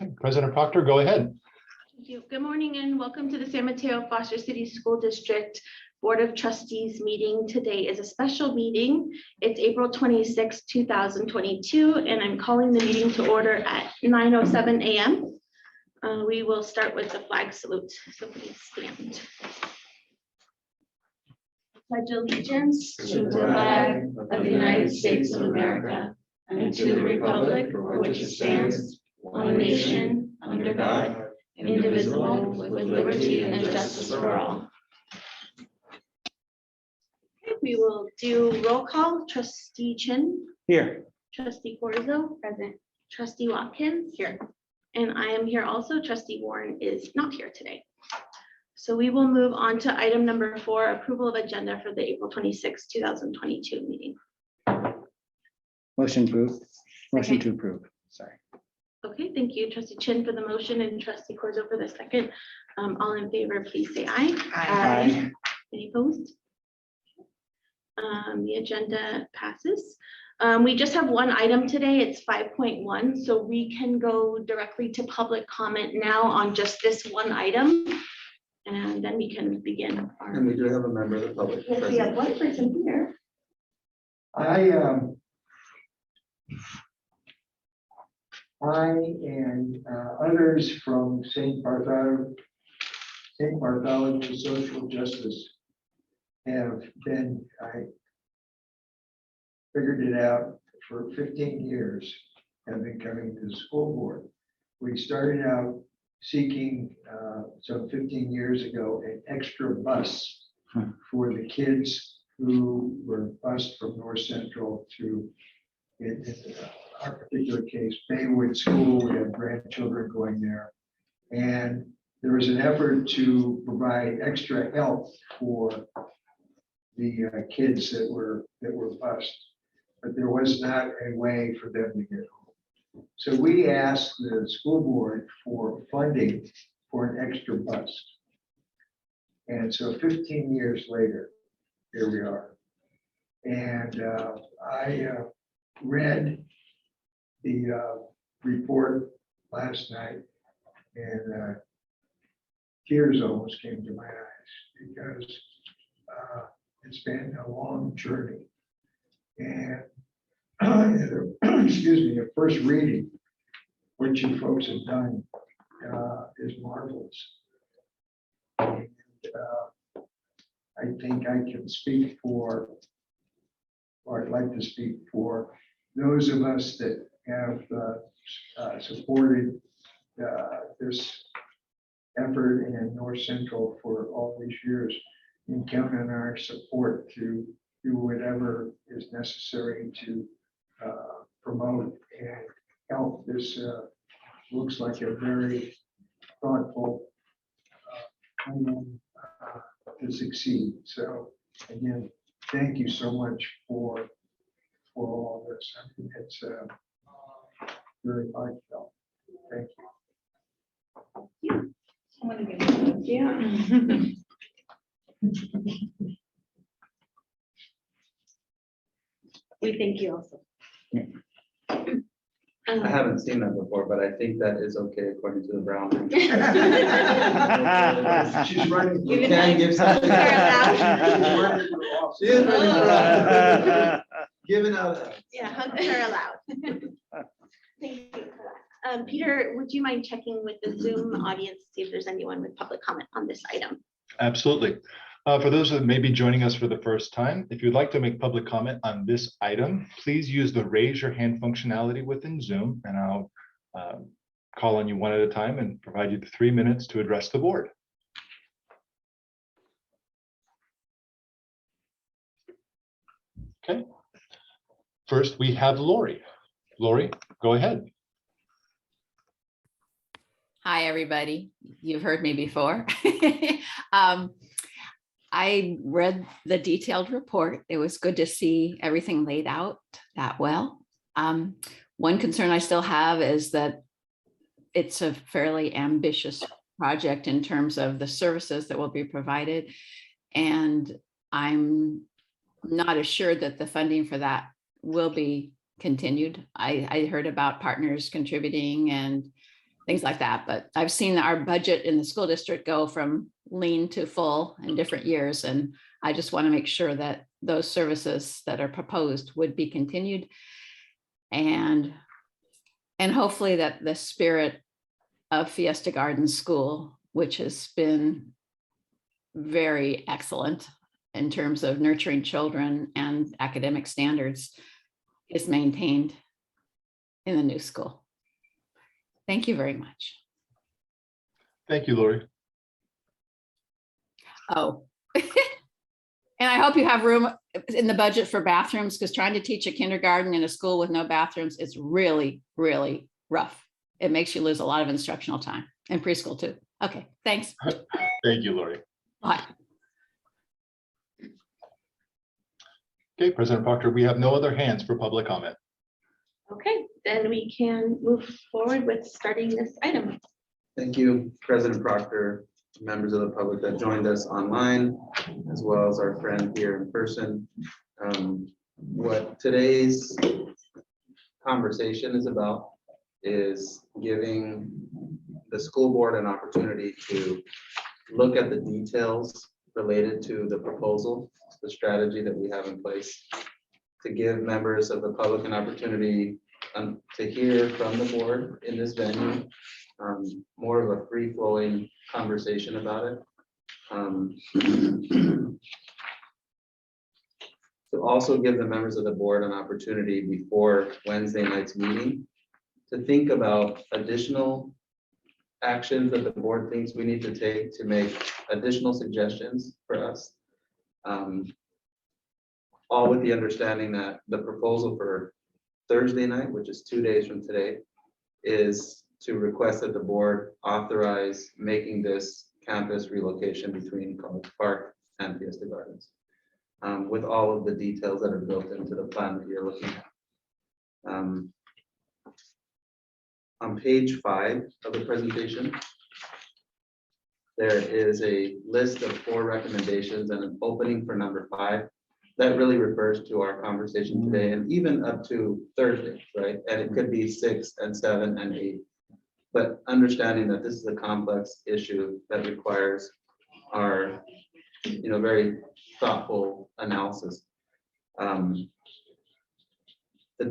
Okay, President Proctor, go ahead. Thank you. Good morning and welcome to the San Mateo-Foster City School District Board of Trustees meeting. Today is a special meeting. It's April 26, 2022, and I'm calling the meeting to order at 9:07 a.m. We will start with the flag salute. So please stand. Pledge allegiance to the flag of the United States of America and to the republic for which it stands, one nation, under God, indivisible, with liberty and justice for all. Okay, we will do roll call. Trustee Chin. Here. Trustee Corzo. Present. Trustee Watkins. Here. And I am here also. Trustee Warren is not here today. So we will move on to item number 4, approval of agenda for the April 26, 2022 meeting. Motion approved. Motion to approve. Sorry. Okay, thank you, Trustee Chin for the motion and Trustee Corzo for the second. All in favor, please say aye. Aye. Any opposed? The agenda passes. We just have one item today. It's 5.1, so we can go directly to public comment now on just this one item. And then we can begin. And we do have a member of the public. Yes, we have one person here. I and others from St. Bartholomew Social Justice have been, I figured it out, for 15 years, have been coming to the school board. We started out seeking some 15 years ago an extra bus for the kids who were bused from North Central to, in our particular case, Baywood School. We have grandchildren going there. And there was an effort to provide extra help for the kids that were bused, but there was not a way for them to get home. So we asked the school board for funding for an extra bus. And so 15 years later, here we are. And I read the report last night, and tears almost came to my eyes because it's been a long journey. And excuse me, a first reading, what you folks have done is marvelous. And I think I can speak for, or I'd like to speak for those of us that have supported this effort in North Central for all these years, and count on our support to do whatever is necessary to promote and help this looks like a very thoughtful plan to succeed. So again, thank you so much for all this. I mean, it's very heartfelt. Thank you. Yeah. We thank you also. I haven't seen that before, but I think that is okay according to the Brown. She's running. Give it Can time. give something. She is running for office. Giving out. Yeah, hugs are allowed. Thank you for that. Peter, would you mind checking with the Zoom audience, see if there's anyone with public comment on this item? Absolutely. For those that may be joining us for the first time, if you'd like to make public comment on this item, please use the raise your hand functionality within Zoom, and I'll call on you one at a time and provide you the 3 minutes to address the board. Okay. First, we have Lori. Lori, go ahead. Hi, everybody. You've heard me before. I read the detailed report. It was good to see everything laid out that well. One concern I still have is that it's a fairly ambitious project in terms of the services that will be provided. And I'm not assured that the funding for that will be continued. I heard about partners contributing and things like that. But I've seen our budget in the school district go from lean to full in different years. And I just want to make sure that those services that are proposed would be continued. And hopefully that the spirit of Fiesta Gardens School, which has been very excellent in terms of nurturing children and academic standards, is maintained in the new school. Thank you very much. Thank you, Lori. Oh, and I hope you have room in the budget for bathrooms, because trying to teach a kindergarten in a school with no bathrooms is really, really rough. It makes you lose a lot of instructional time, and preschool too. Okay, thanks. Thank you, Lori. Bye. Okay, President Proctor, we have no other hands for public comment. Okay, then we can move forward with starting this item. Thank you, President Proctor, members of the public that joined us online, as well as our friend here in person. What today's conversation is about is giving the school board an opportunity to look at the details related to the proposal, the strategy that we have in place, to give members of the public an opportunity to hear from the board in this venue, more of a free-flowing conversation about it. To also give the members of the board an opportunity before Wednesday night's meeting to think about additional actions that the board thinks we need to take to make additional suggestions for us. All with the understanding that the proposal for Thursday night, which is 2 days from today, is to request that the board authorize making this campus relocation between College Park and Fiesta Gardens, with all of the details that are built into the plan that you're looking at. On page 5 of the presentation, there is a list of 4 recommendations and an opening for number 5. That really refers to our conversation today and even up to Thursday, right? And it could be 6 and 7 and 8. But understanding that this is a complex issue that requires our, very thoughtful analysis. The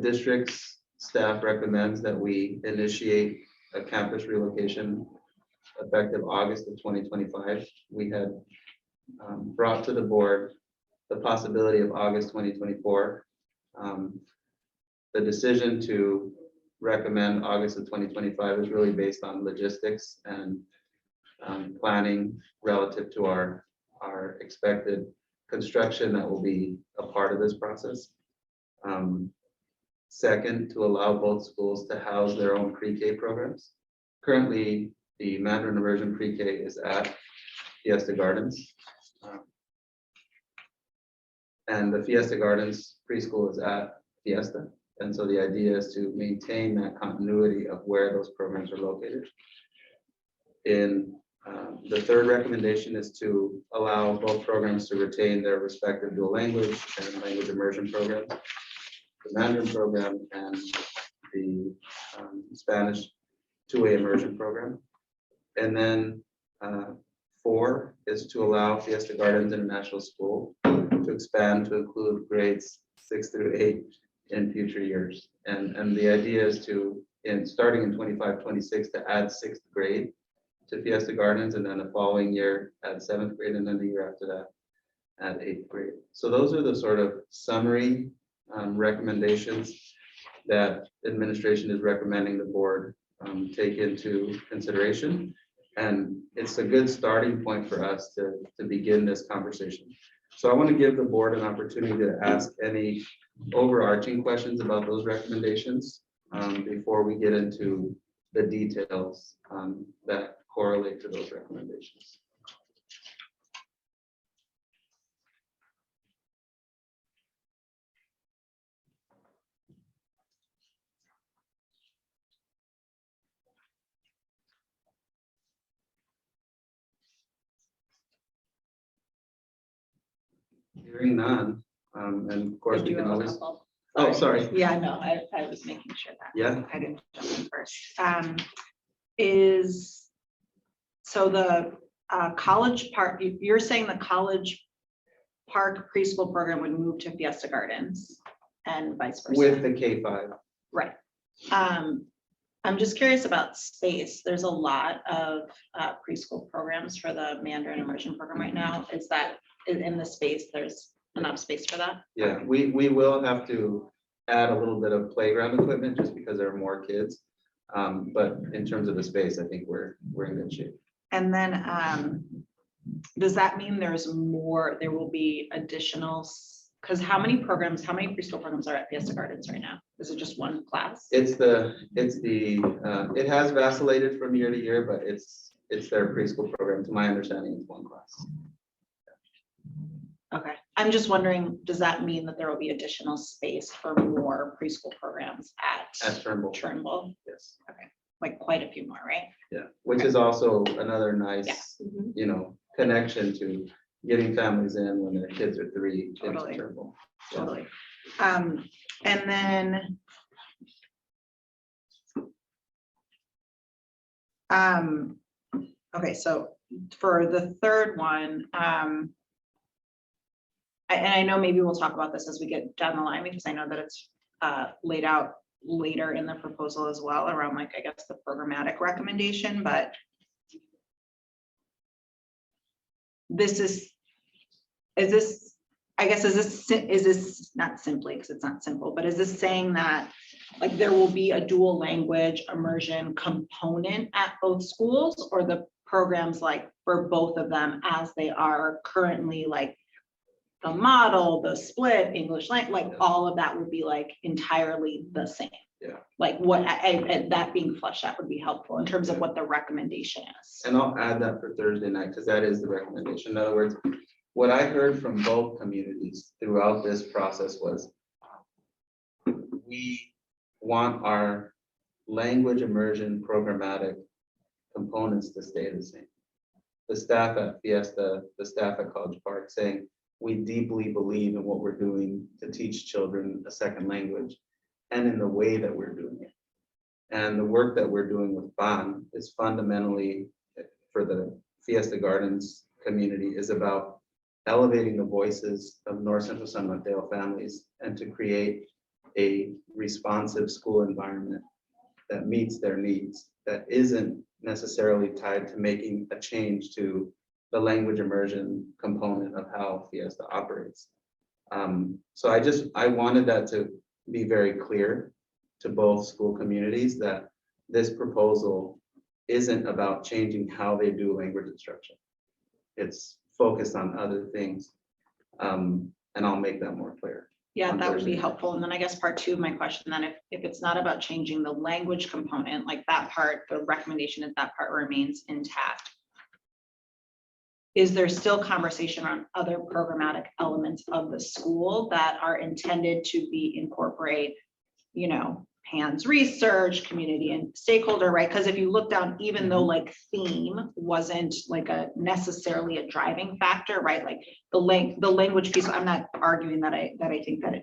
district's staff recommends that we initiate a campus relocation effective August of 2025. We had brought to the board the possibility of August 2024. The decision to recommend August of 2025 is really based on logistics and planning relative to our expected construction that will be a part of this process. Second, to allow both schools to house their own pre-K programs. Currently, the Mandarin Immersion pre-K is at Fiesta Gardens. And the Fiesta Gardens preschool is at Fiesta. And so the idea is to maintain that continuity of where those programs are located. In the third recommendation is to allow both programs to retain their respective dual language and language immersion programs. The Mandarin program and the Spanish two-way immersion program. And then 4 is to allow Fiesta Gardens International School to expand to include grades 6 through 8 in future years. And the idea is to, starting in 25-26, to add 6th grade to Fiesta Gardens, and then the following year add 7th grade, and then the year after that add 8th grade. So those are the sort of summary recommendations that administration is recommending the board take into consideration. And it's a good starting point for us to begin this conversation. So I want to give the board an opportunity to ask any overarching questions about those recommendations before we get into the details that correlate to those recommendations. Hearing none, and of course we can always. Oh, sorry. Yeah, no, I was making sure that. Yeah. I didn't jump in first. is, so the college park, you're saying the college park preschool program would move to Fiesta Gardens and vice versa? With the K-5. Right. I'm just curious about space. There's a lot of preschool programs for the Mandarin Immersion program right now. Is that in the space, there's enough space for that? Yeah, we will have to add a little bit of playground equipment just because there are more kids. But in terms of the space, I think we're in good shape. And then does that mean there will be additional, because how many preschool programs are at Fiesta Gardens right now? Is it just one class? It has vacillated from year to year, but it's their preschool program. To my understanding, it's one class. Okay, I'm just wondering, does that mean that there will be additional space for more preschool programs At Turnbull. Turnbull? Yes. Like quite a few more, right? Yeah, which is also another nice, Yeah. connection to getting families in when their kids are 3 into Totally. Turnbull. Yeah. Totally. And then okay, so for the third one, and I know maybe we'll talk about this as we get down the line, because I know that it's laid out later in the proposal as well around, like, I guess the programmatic recommendation, but is this not simply, because it's not simple, but is this saying that like there will be a dual language immersion component at both schools, or the programs like for both of them as they are currently, like the model, the split English language, like all of that would be like entirely the same? Yeah. Like what, that being fleshed out would be helpful in terms of what the recommendation is. And I'll add that for Thursday night, because that is the recommendation. In other words, what I heard from both communities throughout this process was we want our language immersion programmatic components to stay the same. The staff at Fiesta, the staff at College Park saying, we deeply believe in what we're doing to teach children a second language and in the way that we're doing it. And the work that we're doing with BAN is fundamentally for the Fiesta Gardens community is about elevating the voices of North Central San Mateo families and to create a responsive school environment that meets their needs, that isn't necessarily tied to making a change to the language immersion component of how Fiesta operates. So I wanted that to be very clear to both school communities that this proposal isn't about changing how they do language instruction. It's focused on other things. And I'll make that more clear. Yeah, that would be Thursday. helpful. And then I guess part two of my question, then if it's not about changing the language component, like that part, the recommendation is that part remains intact. Is there still conversation on other programmatic elements of the school that are intended to incorporate, hands research, community and stakeholder, right? Because if you look down, even though like theme wasn't like necessarily a driving factor, right? Like the language piece, I'm not arguing that I think that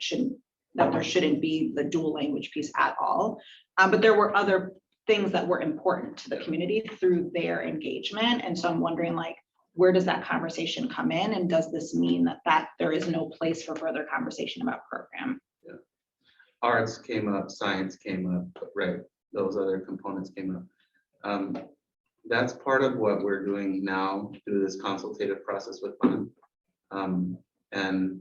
there shouldn't be the dual language piece at all. But there were other things that were important to the community through their engagement. And so I'm wondering, like, where does that conversation come in? And does this mean that there is no place for further conversation about program? Arts came up, science came up, right? Those other components came up. That's part of what we're doing now through this consultative process with FUN. And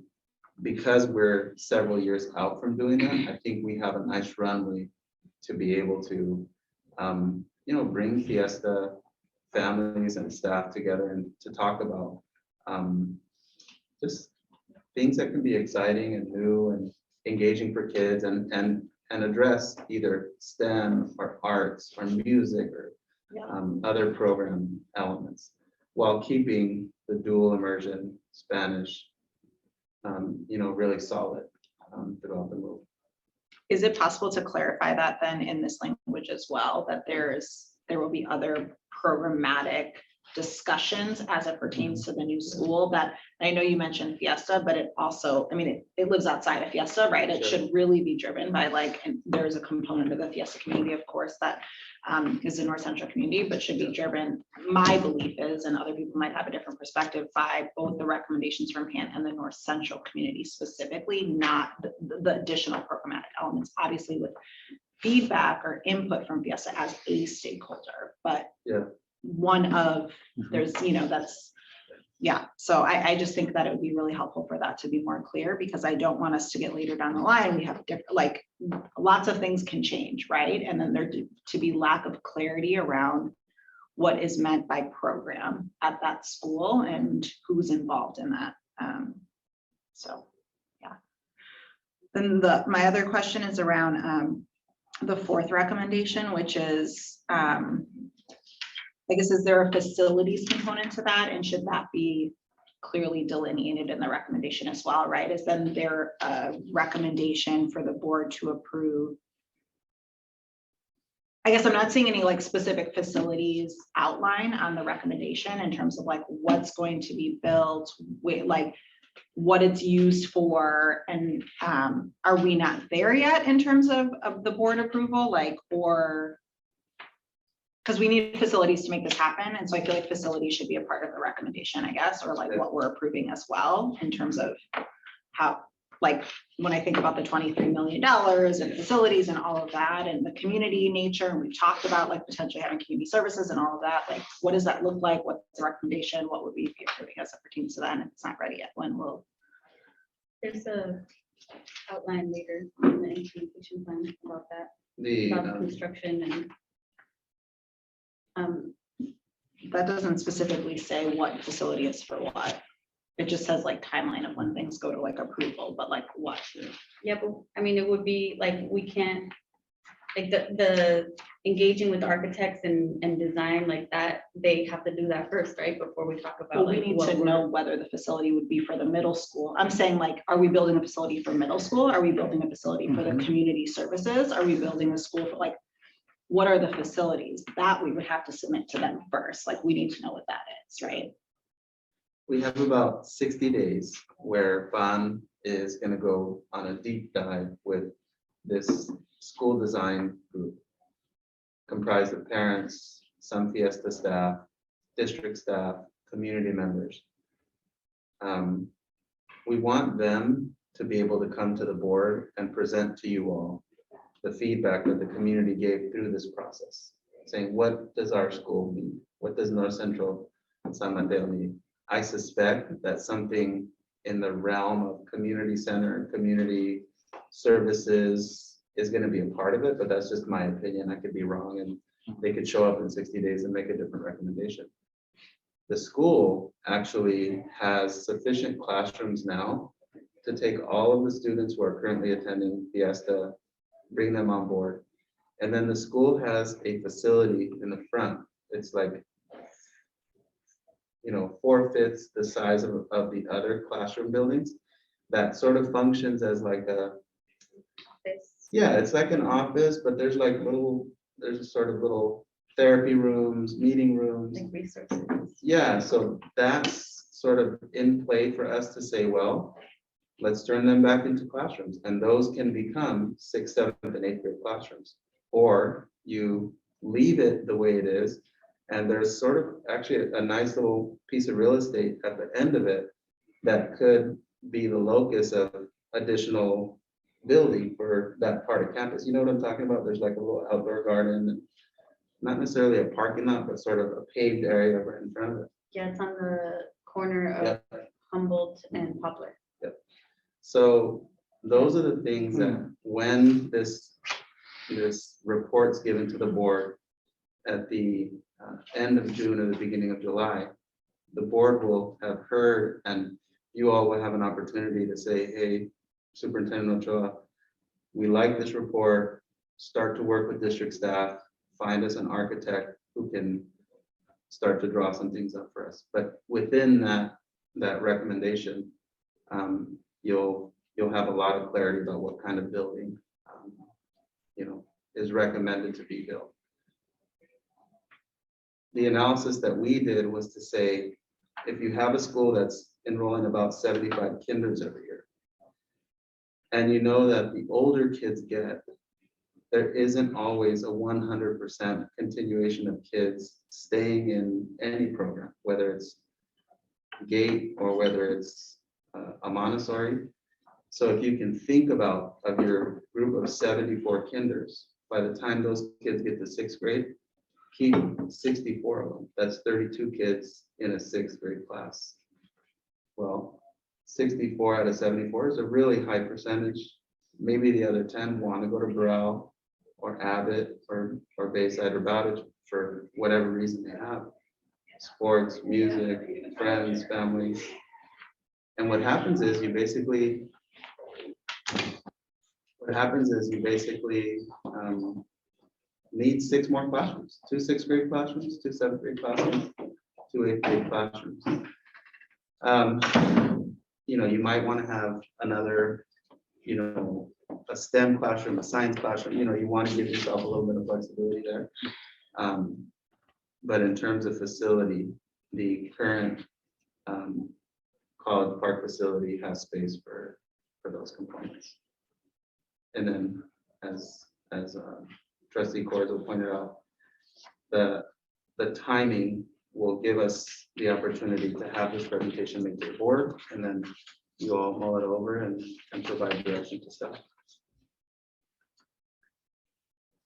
because we're several years out from doing that, I think we have a nice runway to be able to, bring Fiesta families and staff together and to talk about just things that can be exciting and new and engaging for kids and address either STEM or arts or music or other program elements while keeping the dual immersion Spanish, really solid throughout the move. Is it possible to clarify that then in this language as well, that there will be other programmatic discussions as it pertains to the new school that, I know you mentioned Fiesta, but it also, I mean, it lives outside of Fiesta, right? It Sure. should really be driven by like, and there's a component of the Fiesta community, of course, that is the North Central community, but should be driven, my belief is, and other people might have a different perspective, by both the recommendations from PAN and the North Central community specifically, not the additional programmatic elements, obviously with feedback or input from Fiesta as a stakeholder, but Yeah. one of, there's, that's, yeah. So I just think that it would be really helpful for that to be more clear, because I don't want us to get later down the line, we have different, like, lots of things can change, right? And then there to be lack of clarity around what is meant by program at that school and who's involved in that. So, yeah. Then my other question is around the fourth recommendation, which is, I guess, is there a facilities component to that? And should that be clearly delineated in the recommendation as well, right? Is then there a recommendation for the board to approve? I guess I'm not seeing any like specific facilities outline on the recommendation in terms of like what's going to be built, like what it's used for, and are we not there yet in terms of the board approval, like, or because we need facilities to make this happen, and so I feel like facilities should be a part of the recommendation, I guess, or like what we're approving as well in terms of how, like, when I think about the $23 million and facilities and all of that and the community nature, and we've talked about like potentially having community services and all of that, like what does that look like? What's the recommendation? What would we be approving as it pertains to that? And if it's not ready yet, when will? There's a outline later in the implementation plan about that, The, about the construction and That doesn't specifically say what facility is for what. It just says like timeline of when things go to like approval, but like what? yeah, but I mean, it would be like, we can't, like the engaging with architects and design like that, they have to do that first, right? Before we talk about Well, we like need what to we're- know whether the facility would be for the middle school. I'm saying like, are we building a facility for middle school? Are we building a facility for the community services? Are we building a school for like, what are the facilities? That we would have to submit to them first. Like, we need to know what that is, right? we have about 60 days where Ban is gonna go on a deep dive with this school design group comprised of parents, some Fiesta staff, district staff, community members. We want them to be able to come to the board and present to you all the feedback that the community gave through this process, saying, what does our school need? What does North Central and San Mateo need? I suspect that something in the realm of community center and community services is going to be a part of it, but that's just my opinion. I could be wrong, and they could show up in 60 days and make a different recommendation. The school actually has sufficient classrooms now to take all of the students who are currently attending Fiesta, bring them on board. And then the school has a facility in the front. It's like, 4/5 the size of the other classroom buildings that sort of functions as like a, yeah, it's like an office, but there's like there's a sort of little therapy rooms, meeting rooms. like resources. Yeah, so that's sort of in play for us to say, well, let's turn them back into classrooms, and those can become 6th, 7th, and 8th grade classrooms. Or you leave it the way it is, and there's sort of actually a nice little piece of real estate at the end of it that could be the locus of additional building for that part of campus. You know what I'm talking about? There's like a little outdoor garden, and not necessarily a parking lot, but sort of a paved area right in front of it. Yeah, it's on the corner of Humboldt and Poplar. So those are the things that when this report's given to the board at the end of June or the beginning of July, the board will have heard, and you all will have an opportunity to say, hey, Superintendent Ochoa, we like this report, start to work with district staff, find us an architect who can start to draw some things up for us. But within that recommendation, you'll have a lot of clarity about what kind of building is recommended to be built. the analysis that we did was to say, if you have a school that's enrolling about 75 kinders every year, and you know that the older kids get, there isn't always a 100% continuation of kids staying in any program, whether it's GATE or whether it's a Montessori. So if you can think about of your group of 74 kinders, by the time those kids get to 6th grade, keep 64 of them. That's 32 kids in a 6th grade class. Well, 64 out of 74 is a really high percentage. Maybe the other 10 want to go to Burrell or Abbott or Bayside or Bowditch for whatever reason they have. Sports, music, friends, families. And what happens is you basically need 6 more classrooms, 2 6th grade classrooms, 2 7th grade classrooms, 2 8th grade classrooms. You know, you might want to have another, you know, a STEM classroom, a science classroom, you know, you want to give yourself a little bit of flexibility there. But in terms of facility, the current College Park facility has space for those components. And then as Trustee Corzo pointed out, the timing will give us the opportunity to have this presentation made to the board, and then you all mull it over and provide direction to staff.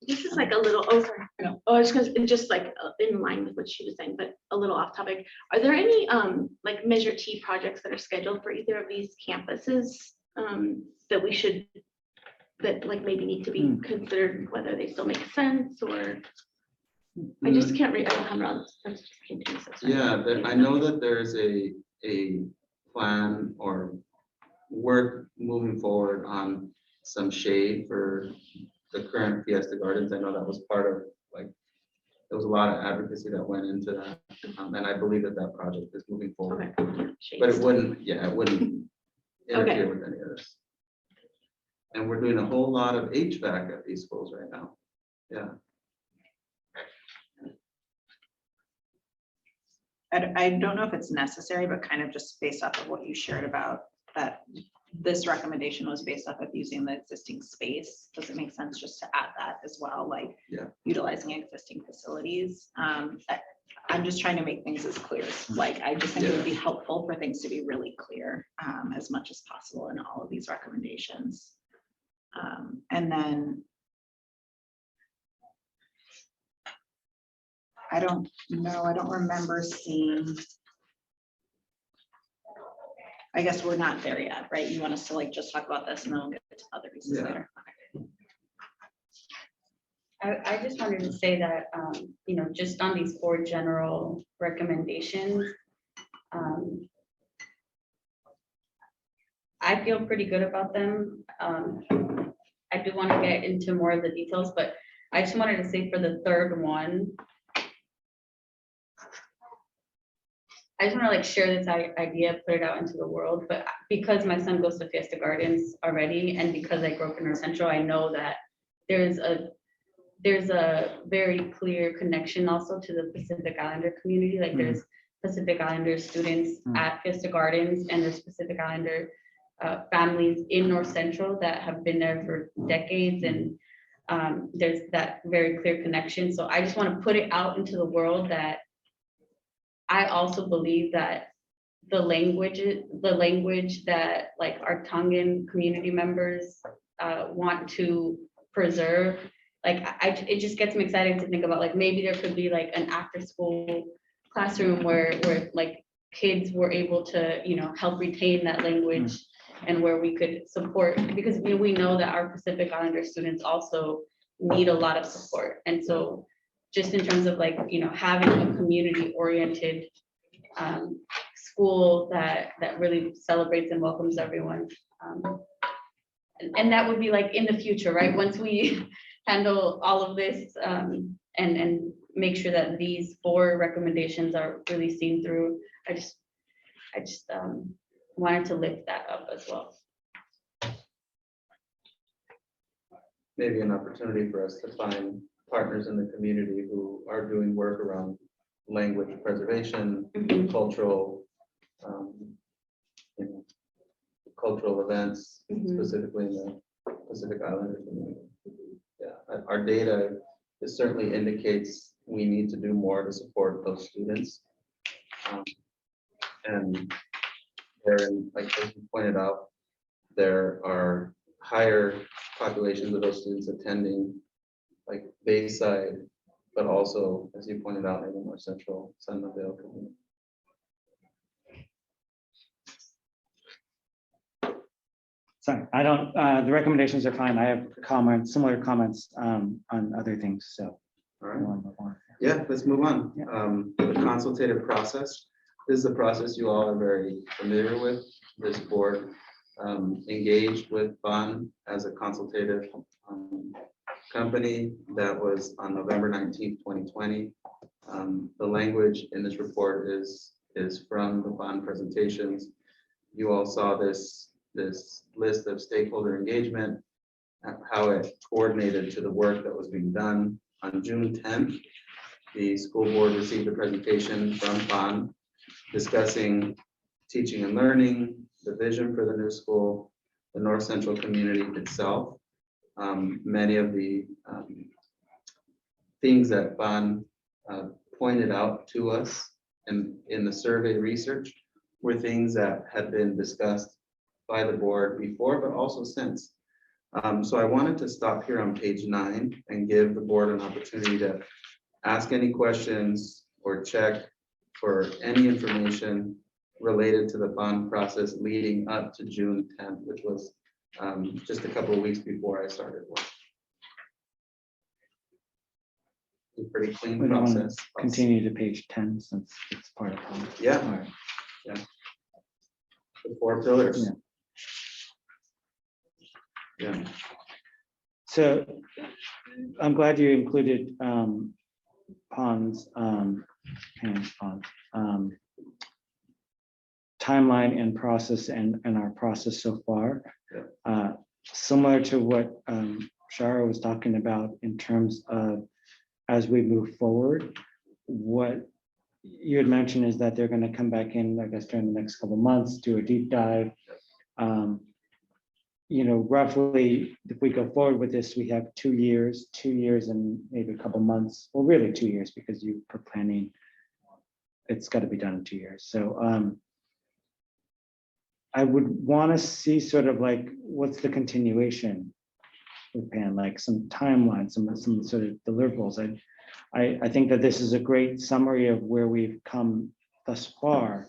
This is like a little, oh, sorry. No. Oh, it's because it's just like in line with what she was saying, but a little off topic. Are there any like Measure T projects that are scheduled for either of these campuses that we should, that like maybe need to be considered, whether they still make sense, or I just can't read. I don't have it on. That's just came to me, so sorry. Yeah, I know that there's a plan or work moving forward on some shade for the current Fiesta Gardens. I know that was part of, like, there was a lot of advocacy that went into that. And I believe that project is moving forward. Okay. But it Shades. wouldn't interfere with any of this. And we're doing a whole lot of HVAC at these schools right now. Yeah. I don't know if it's necessary, but kind of just based off of what you shared about that, this recommendation was based off of using the existing space. Does it make sense just to add that as well, like Yeah. utilizing existing facilities? I'm just trying to make things as clear. Like, I just think it would be helpful for things to be really clear as much as possible in all of these recommendations. And then I don't know, I don't remember seeing. I guess we're not there yet, right? You want us to like just talk about this and then we'll get to other pieces Yeah. later. I just wanted to say that, you know, just on these 4 general recommendations, I feel pretty good about them. I do want to get into more of the details, but I just wanted to say for the 3rd one, I just want to like share this idea, put it out into the world, but because my son goes to Fiesta Gardens already, and because I grew up in North Central, I know that there's a very clear connection also to the Pacific Islander community. Like there's Pacific Islander students at Fiesta Gardens, and there's Pacific Islander families in North Central that have been there for decades, and there's that very clear connection. So I just want to put it out into the world that I also believe that the language that like our Tongan community members want to preserve, like it just gets me excited to think about like maybe there could be like an after school classroom where like kids were able to, you know, help retain that language, and where we could support, because we know that our Pacific Islander students also need a lot of support. And so just in terms of like, you know, having a community oriented school that really celebrates and welcomes everyone. And that would be like in the future, right? Once we handle all of this and make sure that these 4 recommendations are really seen through. I just wanted to lift that up as well. Maybe an opportunity for us to find partners in the community who are doing work around language preservation, Mhm. cultural, you know, cultural events, Mhm. specifically in the Pacific Islanders community. Yeah, our data, it certainly indicates we need to do more to support those students. And there, like as you pointed out, there are higher populations of those students attending like Bayside, but also, as you pointed out, in the more central San Mateo community. Sorry, I don't, the recommendations are fine. I have comments, similar comments on other things, so. All I right. want to move on. Yeah, let's move on. Yeah. The consultative process. This is a process you all are very familiar with. This board engaged with BON as a consultative company that was on November 19th, 2020. The language in this report is from the BON presentations. You all saw this list of stakeholder engagement, how it coordinated to the work that was being done. On June 10th, the school board received a presentation from BON discussing teaching and learning, the vision for the new school, the North Central community itself. Many of the things that BON pointed out to us in the survey research were things that had been discussed by the board before, but also since. So I wanted to stop here on page 9 and give the board an opportunity to ask any questions or check for any information related to the bond process leading up to June 10th, which was just a couple of weeks before I started work. A pretty clean We don't want to process. continue to page 10 since it's part of. Yeah. All right. The 4 pillars. Yeah. Yeah. So I'm glad you included timeline and process and our process so far. Similar to what Shara was talking about in terms of as we move forward, what you had mentioned is that they're going to come back in, I guess, during the next couple of months, do a deep dive. You know, roughly, if we go forward with this, we have 2 years and maybe a couple months. Well, really 2 years because you for planning, it's got to be done in 2 years. So I would want to see sort of like what's the continuation with PAN, like some timeline, some sort of deliverables. I think that this is a great summary of where we've come thus far,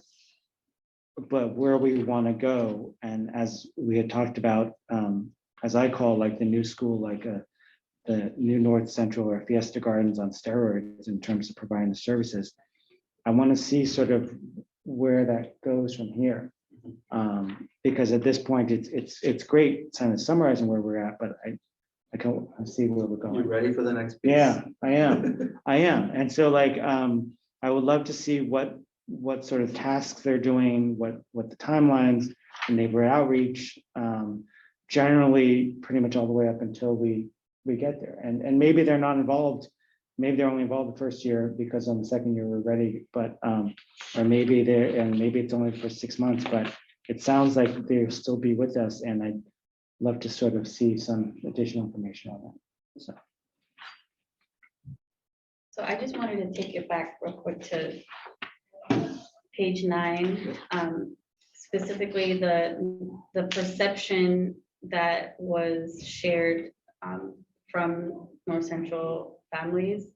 but where we want to go. And as we had talked about, as I call like the new school, like the new North Central or Fiesta Gardens on steroids in terms of providing the services. I want to see sort of where that goes from here. Because at this point, it's great kind of summarizing where we're at, but I can't see where we're You going. ready for the next piece? Yeah, I am. And so like, I would love to see what sort of tasks they're doing, what the timelines, and neighborhood outreach, generally pretty much all the way up until we get there. And maybe they're not involved. Maybe they're only involved the first year because on the second year we're ready, but, or maybe maybe it's only for 6 months, but it sounds like they'll still be with us, and I'd love to sort of see some additional information on that. So I just wanted to take it back real quick to page 9, specifically the perception that was shared from North Central families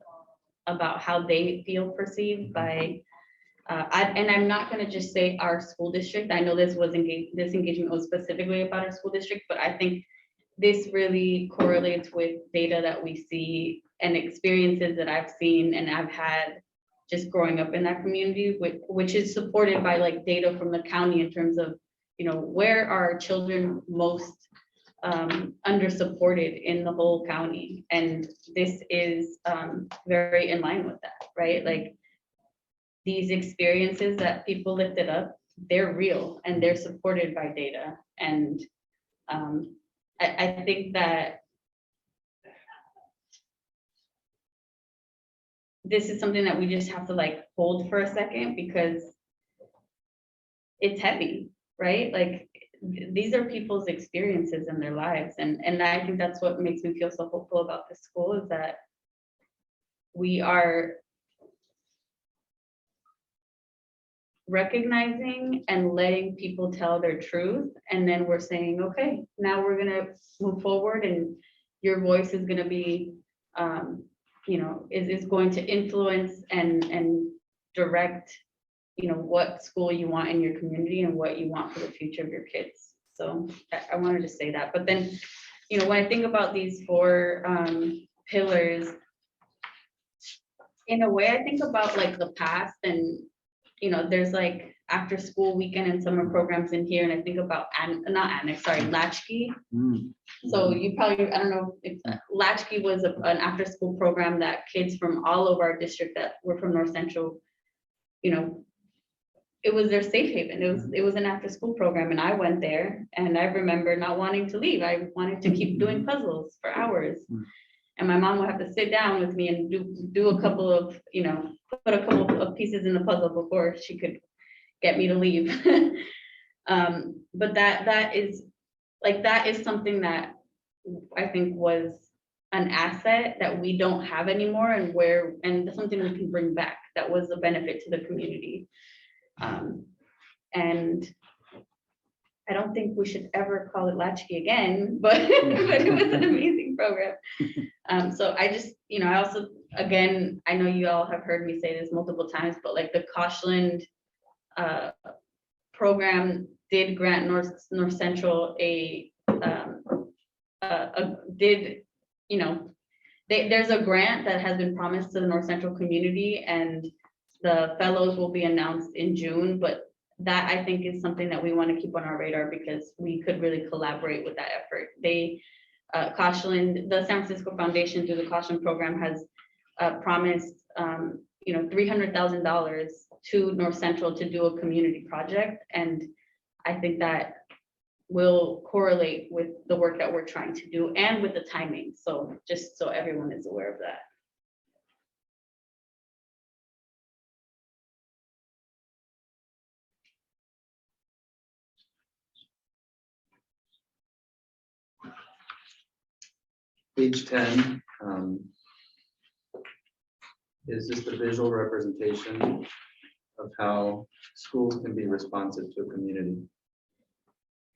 about how they feel perceived by, and I'm not going to just say our school district. I know this engagement was specifically about our school district, but I think this really correlates with data that we see and experiences that I've seen and I've had just growing up in that community, which is supported by like data from the county in terms of, you know, where are children most under-supported in the whole county. And this is very in line with that, right? Like these experiences that people lifted up, they're real and they're supported by data. And I think that this is something that we just have to like hold for a second because it's heavy, right? Like these are people's experiences in their lives. And I think that's what makes me feel so hopeful about this school is that we are recognizing and letting people tell their truth. And then we're saying, okay, now we're gonna move forward and your voice is gonna be, you know, is going to influence and direct, you know, what school you want in your community and what you want for the future of your kids. So I wanted to say that. But then, you know, when I think about these 4 pillars, in a way, I think about like the past and, you know, there's like after school weekend and summer programs in here. And I think about, Latchy. So you probably, I don't know, if Latchy was an after school program that kids from all over our district that were from North Central, you know, it was their safe haven. It was an after school program and I went there and I remember not wanting to leave. I wanted to keep doing puzzles for hours. And my mom would have to sit down with me and do a couple of, you know, put a couple of pieces in the puzzle before she could get me to leave. But that is something that I think was an asset that we don't have anymore and something we can bring back that was a benefit to the community. And I don't think we should ever call it Latchy again, but it was an amazing program. So I just, you know, I also, again, I know you all have heard me say this multiple times, but like the Koshland program did grant North Central you know, there's a grant that has been promised to the North Central community and the fellows will be announced in June, but that I think is something that we want to keep on our radar because we could really collaborate with that effort. Koshland, the San Francisco Foundation through the Koshland program has promised, you know, $300,000 to North Central to do a community project. And I think that will correlate with the work that we're trying to do and with the timing. So just so everyone is aware of that. Page 10 is just a visual representation of how schools can be responsive to a community.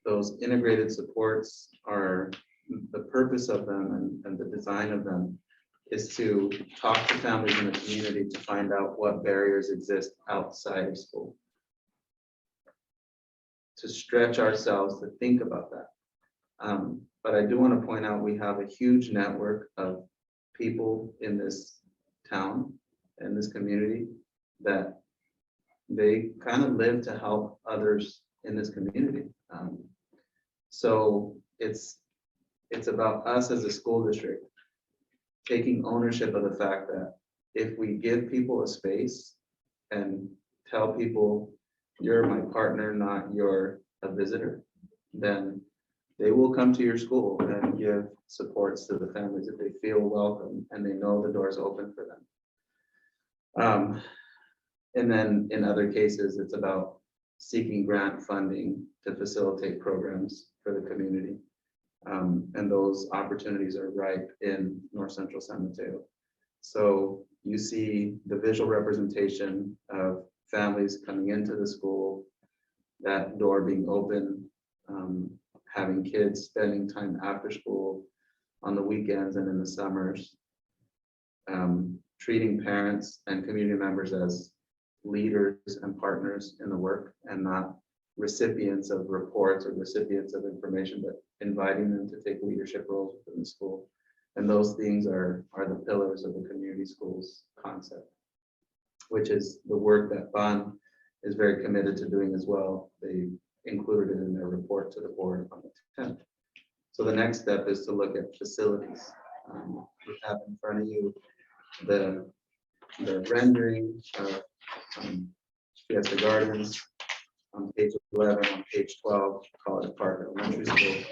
Those integrated supports are the purpose of them and the design of them is to talk to families in the community to find out what barriers exist outside of school. To stretch ourselves to think about that. But I do want to point out we have a huge network of people in this town and this community that they kind of live to help others in this community. So it's about us as a school district taking ownership of the fact that if we give people a space and tell people you're my partner, not you're a visitor, then they will come to your school and give supports to the families if they feel welcome and they know the door's open for them. And then in other cases, it's about seeking grant funding to facilitate programs for the community. And those opportunities are ripe in North Central San Mateo. So you see the visual representation of families coming into the school, that door being open, having kids spending time after school on the weekends and in the summers, treating parents and community members as leaders and partners in the work and not recipients of reports or recipients of information, but inviting them to take leadership roles within the school. And those things are the pillars of the community schools concept, which is the work that BON is very committed to doing as well. They included it in their report to the board on the 10th. So the next step is to look at facilities. We have in front of you the rendering of Fiesta Gardens on page 11, on page 12, College Park Elementary School.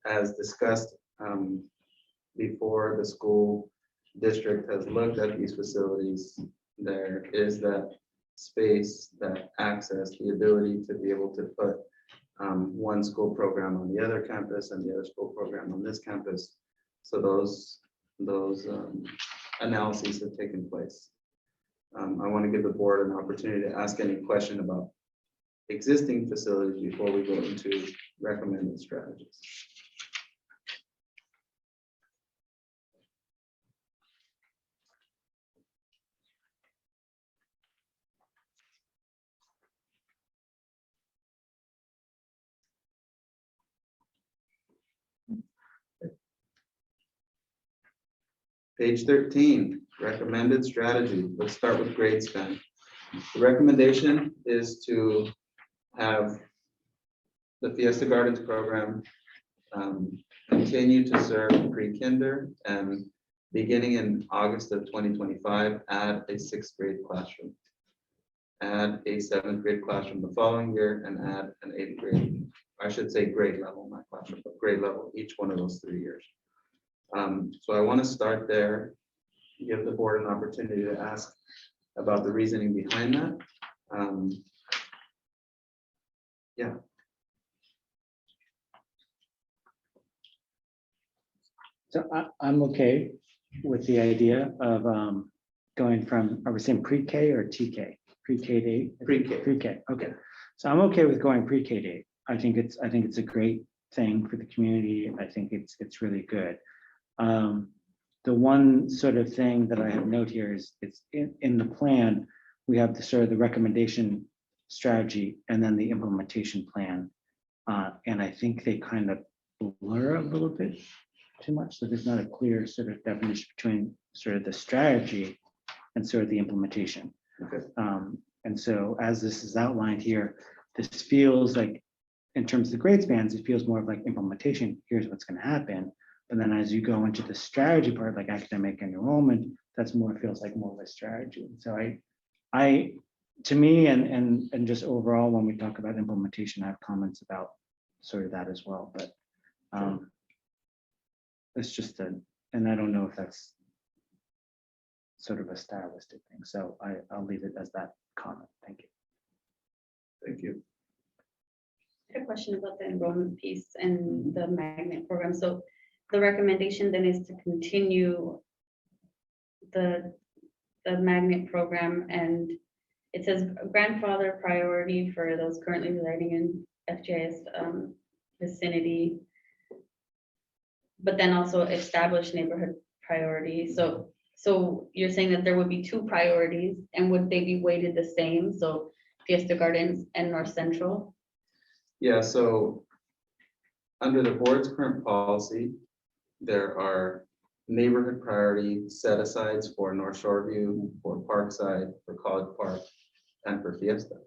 as discussed before, the school district has looked at these facilities. There is that space, that access, the ability to be able to put one school program on the other campus and the other school program on this campus. So those analyses have taken place. I want to give the board an opportunity to ask any question about existing facilities before we go into recommended strategies. Page 13, recommended strategy. Let's start with grade span. The recommendation is to have the Fiesta Gardens program continue to serve pre-kinder, and beginning in August of 2025, add a 6th grade classroom. Add a 7th grade classroom the following year, and add an 8th grade, I should say grade level, not classroom, but grade level, each one of those 3 years. So I want to start there, give the board an opportunity to ask about the reasoning behind that. Yeah. So I'm okay with the idea of going from, are we saying pre-K or TK? Pre-K to 8? Pre-K. Pre-K, okay. So I'm okay with going pre-K to 8. I think it's a great thing for the community. I think it's really good. The one sort of thing that I have note here is it's in the plan, we have the sort of the recommendation strategy and then the implementation plan. And I think they kind of blur a little bit too much. So there's not a clear sort of definition between sort of the strategy and sort of the implementation. Okay. And so as this is outlined here, this feels like, in terms of the grade spans, it feels more of like implementation. Here's what's going to happen. But then as you go into the strategy part, like academic and enrollment, that's more, feels like more of a strategy. So I, to me, and just overall, when we talk about implementation, I have comments about sort of that as well, but it's just and I don't know if that's sort of a stylistic thing. So I'll leave it as that comment. Thank you. Thank you. I had a question about the enrollment piece and the magnet program. So the recommendation then is to continue the magnet program, and it says grandfather priority for those currently residing in FGIS vicinity, but then also establish neighborhood priority. So you're saying that there would be 2 priorities, and would they be weighted the same? So Fiesta Gardens and North Central? Yeah, so under the board's current policy, there are neighborhood priority set asides for North Shoreview, for Parkside, for College Park, and for Fiesta.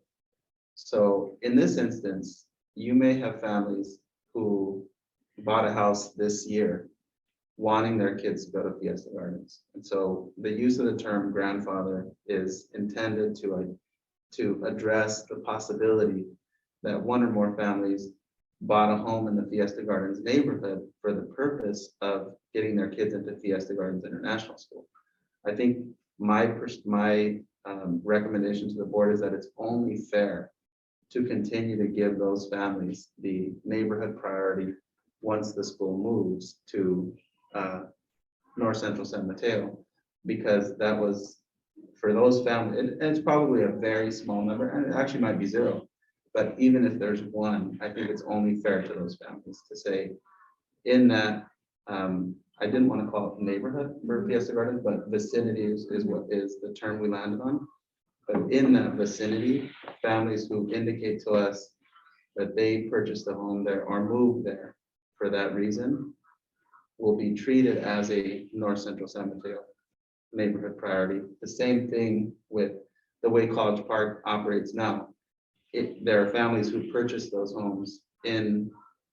So in this instance, you may have families who bought a house this year wanting their kids to go to Fiesta Gardens. And so the use of the term grandfather is intended to address the possibility that one or more families bought a home in the Fiesta Gardens neighborhood for the purpose of getting their kids into Fiesta Gardens International School. I think my recommendation to the board is that it's only fair to continue to give those families the neighborhood priority once the school moves to North Central San Mateo, because that was for those families, and it's probably a very small number, and it actually might be 0. But even if there's 1, I think it's only fair to those families to say, in that, I didn't want to call it neighborhood for Fiesta Gardens, but vicinity is what is the term we landed on. But in that vicinity, families who indicate to us that they purchased a home there or moved there for that reason will be treated as a North Central San Mateo neighborhood priority. The same thing with the way College Park operates now. There are families who purchased those homes in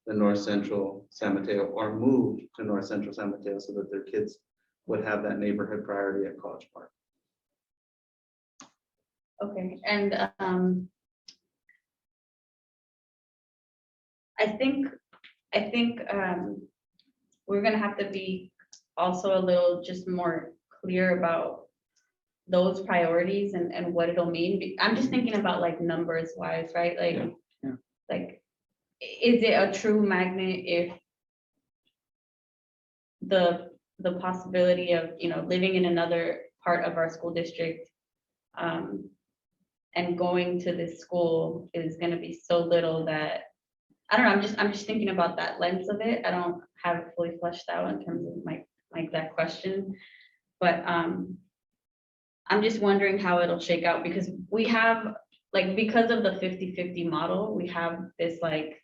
the North Central San Mateo or moved to North Central San Mateo so that their kids would have that neighborhood priority at College Park. Okay, and I think I think we're gonna have to be also a little just more clear about those priorities and what it'll mean. I'm just thinking about like numbers wise, right? Like, Yeah. like, is it a true magnet if the possibility of, you know, living in another part of our school district and going to this school is gonna be so little that, I don't know, I'm just thinking about that lens of it. I don't have it fully fleshed out in terms of my exact question. But I'm just wondering how it'll shake out, because we have, like, because of the 50-50 model, we have this like,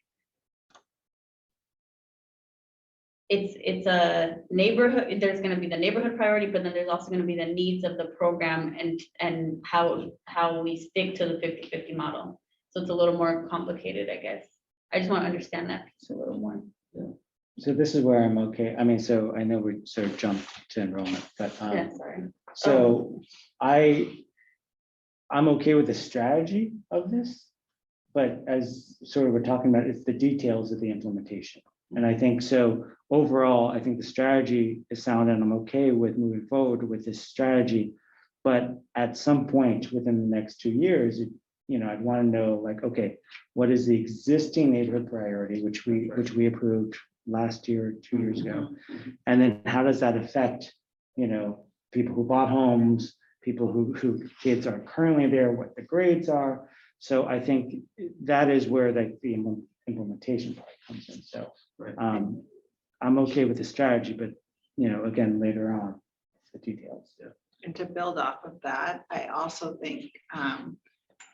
it's a neighborhood, there's gonna be the neighborhood priority, but then there's also gonna be the needs of the program and how we stick to the 50-50 model. So it's a little more complicated, I guess. I just want to understand that piece a little more. So this is where I'm okay. I mean, so I know we sort of jumped to enrollment, but Yeah, sorry. so I'm okay with the strategy of this, but as sort of we're talking about, it's the details of the implementation. And I think so overall, I think the strategy is sound and I'm okay with moving forward with this strategy. But at some point within the next 2 years, you know, I'd want to know, like, okay, what is the existing neighborhood priority, which we approved last year, 2 years ago? And then how does that affect, you know, people who bought homes, people who kids are currently there, what the grades are? So I think that is where the implementation part comes in. So I'm okay with the strategy, but, you know, again, later on, the details. And to build off of that, I also think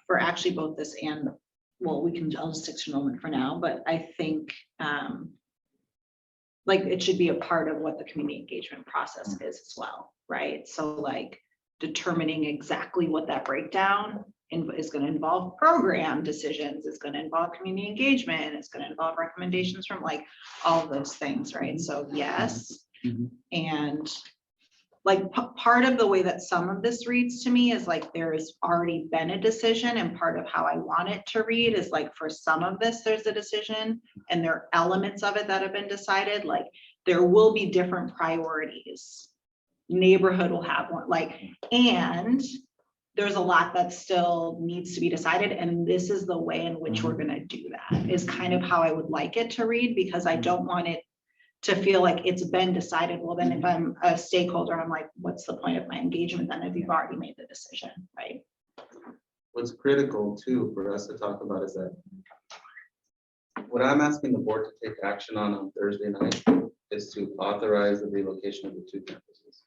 for actually both this and, well, I'll just stick to enrollment for now, but I think like it should be a part of what the community engagement process is as well, right? So like determining exactly what that breakdown is going to involve program decisions, it's going to involve community engagement, it's going to involve recommendations from like all of those things, right? So yes, and like part of the way that some of this reads to me is like there's already been a decision, and part of how I want it to read is like for some of this there's a decision and there are elements of it that have been decided. Like there will be different priorities, neighborhood will have one, like, and there's a lot that still needs to be decided, and this is the way in which we're going to do that is kind of how I would like it to read, because I don't want it to feel like it's been decided. Well, then if I'm a stakeholder, I'm like, what's the point of my engagement then if you've already made the decision, right? What's critical too for us to talk about is that what I'm asking the board to take action on Thursday night is to authorize the relocation of the 2 campuses.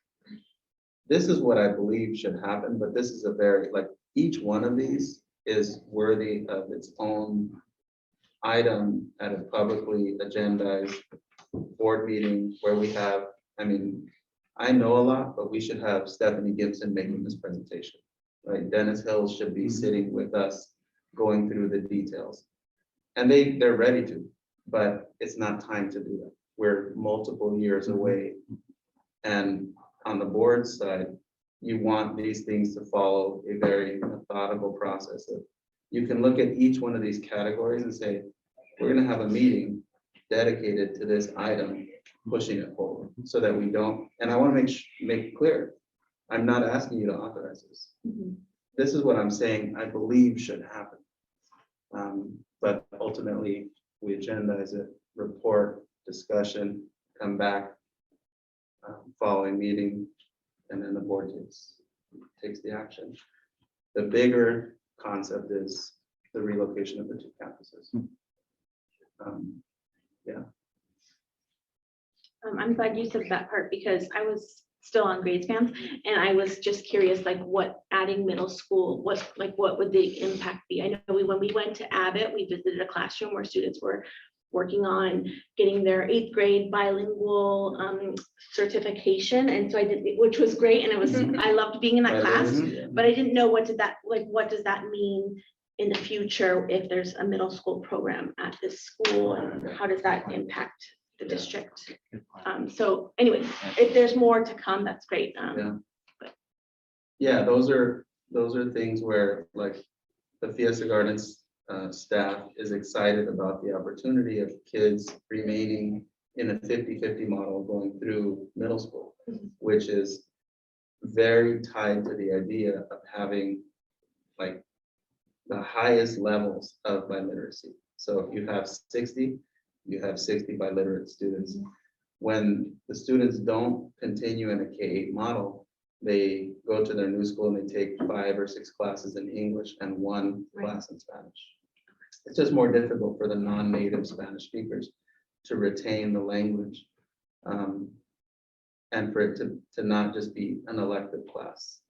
This is what I believe should happen, but this is a very, like, each one of these is worthy of its own item at a publicly agendized board meeting where we have, I mean, I know a lot, but we should have Stephanie Gibson making this presentation, right? Dennis Hill should be sitting with us going through the details. And they're ready to, but it's not time to do that. We're multiple years away. And on the board side, you want these things to follow a very methodical process. You can look at each one of these categories and say, we're going to have a meeting dedicated to this item, pushing it forward so that we don't, and I want to make clear, I'm not asking you to authorize this. This is what I'm saying I believe should happen. But ultimately, we agendize it, report, discussion, come back, following meeting, and then the board takes the action. The bigger concept is the relocation of the 2 campuses. Yeah. I'm glad you said that part, because I was still on grade spans and I was just curious, like what adding middle school, what would the impact be? I know when we went to Abbott, we visited a classroom where students were working on getting their 8th grade bilingual certification. And so I did, which was great. And it was, I loved being in that class, but I didn't know what does that mean in the future if there's a middle school program at this school, and how does that impact the district? So anyway, if there's more to come, that's great. Yeah, those are things where like the Fiesta Gardens staff is excited about the opportunity of kids remaining in a 50-50 model going through middle school, which is very tied to the idea of having like the highest levels of biliteracy. So if you have 60, you have 60 biliterate students. When the students don't continue in a K-8 model, they go to their new school and they take 5 or 6 classes in English and 1 class in Spanish. It's just more difficult for the non-native Spanish speakers to retain the language, and for it to not just be an elective class.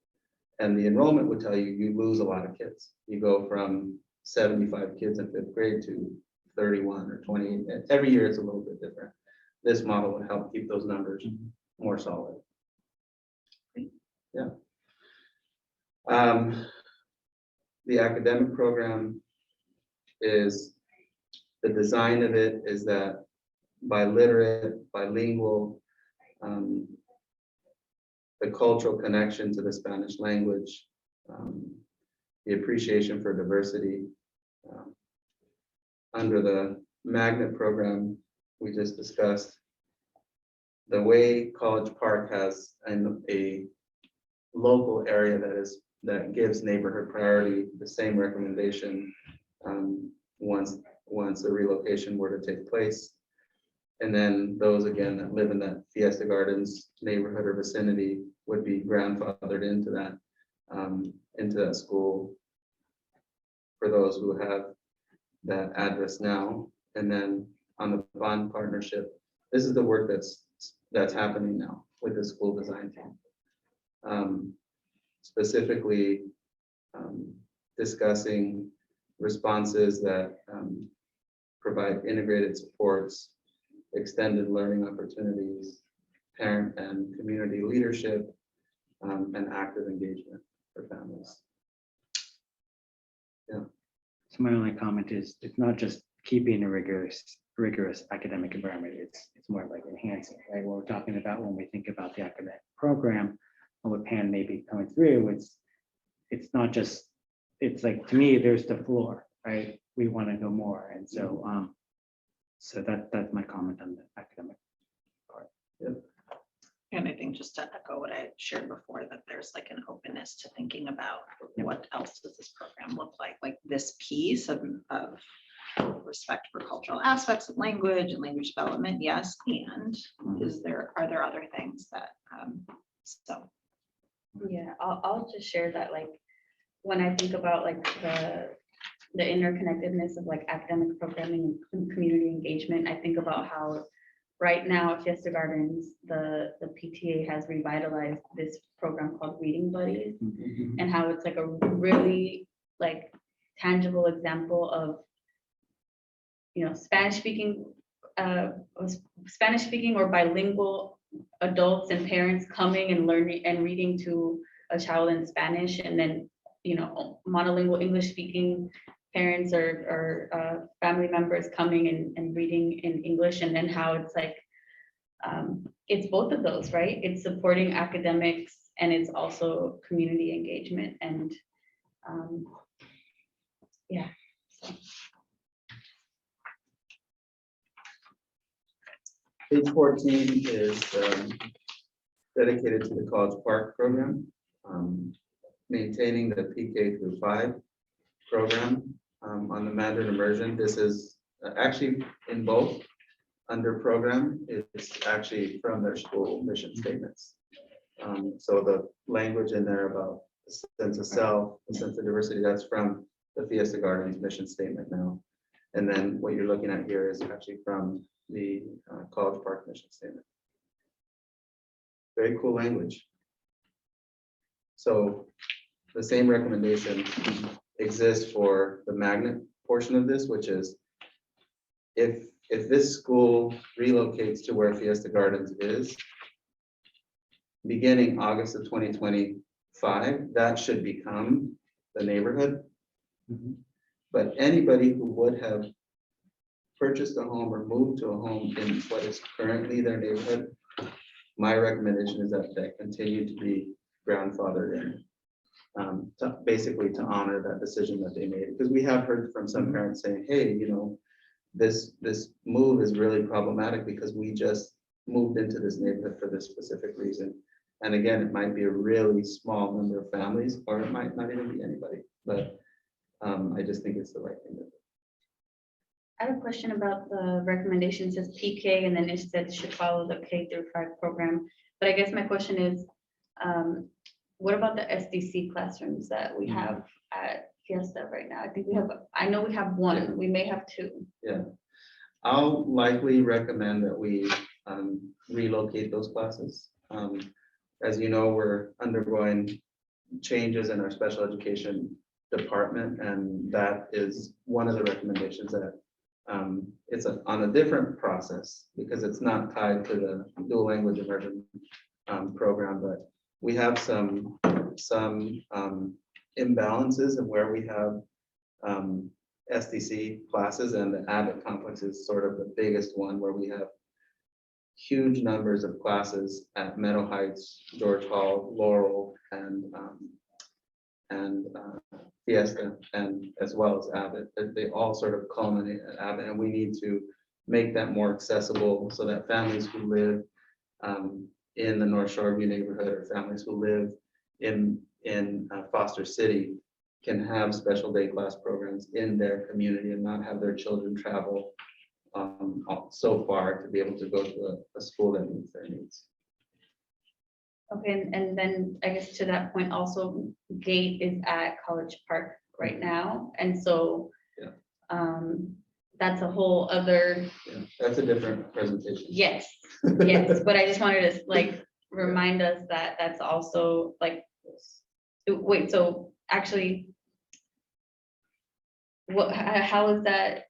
And the enrollment would tell you, you lose a lot of kids. You go from 75 kids in 5th grade to 31 or 20. Every year it's a little bit different. This model would help keep those numbers more solid. Yeah. The academic program is, the design of it is that biliterate, bilingual, the cultural connection to the Spanish language, the appreciation for diversity. Under the magnet program we just discussed, the way College Park has a local area that gives neighborhood priority, the same recommendation once a relocation were to take place. And then those again that live in that Fiesta Gardens neighborhood or vicinity would be grandfathered into that school for those who have that address now. And then on the bond partnership, this is the work that's happening now with the school design team. Specifically discussing responses that provide integrated supports, extended learning opportunities, parent and community leadership, and active engagement for families. Yeah. So my only comment is, it's not just keeping a rigorous academic environment, it's more like enhancing, right? What we're talking about when we think about the academic program, and what Pam may be coming through, it's not just, it's like, to me, there's the floor, right? We want to go more. And so, that's my comment on the academic part. And I think just to echo what I shared before, that there's like an openness to thinking about what else does this program look like this piece of respect for cultural aspects of language and language development, yes. And are there other things that, so. Yeah, I'll just share that, like, when I think about like the interconnectedness of like academic programming and community engagement, I think about how right now at Fiesta Gardens, the PTA has revitalized this program called Reading Buddies, and how it's like a really like tangible example of, you know, Spanish speaking or bilingual adults and parents coming and learning and reading to a child in Spanish, and then, you know, monolingual English speaking parents or family members coming and reading in English, and then how it's like, it's both of those, right? It's supporting academics and it's also community engagement, and yeah. So. Page 14 is dedicated to the College Park program, maintaining the PK through 5 program on the Mandarin Immersion. This is actually in both under program. It's actually from their school mission statements. So the language in there about the sense of self, the sense of diversity, that's from the Fiesta Gardens mission statement now. And then what you're looking at here is actually from the College Park mission statement. Very cool language. So the same recommendation exists for the magnet portion of this, which is if this school relocates to where Fiesta Gardens is, beginning August of 2025, that should become the neighborhood. But anybody who would have purchased a home or moved to a home in what is currently their neighborhood, my recommendation is that continue to be grandfathered in. basically to honor that decision that they made, because we have heard from some parents saying, hey, you know, this move is really problematic because we just moved into this neighborhood for this specific reason. And again, it might be a really small number of families, or it might not even be anybody, but I just think it's the right thing to do. I have a question about the recommendations as PK, and then it said should follow the K-5 program. But I guess my question is, what about the SDC classrooms that we have at Fiesta right now? I think we have, I know we have one, we may have two. Yeah, I'll likely recommend that we relocate those classes. As you know, we're undergoing changes in our special education department, and that is one of the recommendations that it's on a different process because it's not tied to the dual language immersion program, but we have some imbalances of where we have SDC classes, and the Abbott complex is sort of the biggest one where we have huge numbers of classes at Meadow Heights, George Hall, Laurel, and Fiesta, and as well as Abbott. They all sort of culminate at Abbott, and we need to make that more accessible so that families who live in the North Shoreview neighborhood, or families who live in Foster City, can have special day class programs in their community and not have their children travel so far to be able to go to a school that meets their needs. Okay, and then I guess to that point also, Gate is at College Park right now, and so that's a whole other. Yeah, that's a different presentation. Yes, yes, but I just wanted to like remind us that that's also like, wait, so actually, how is that?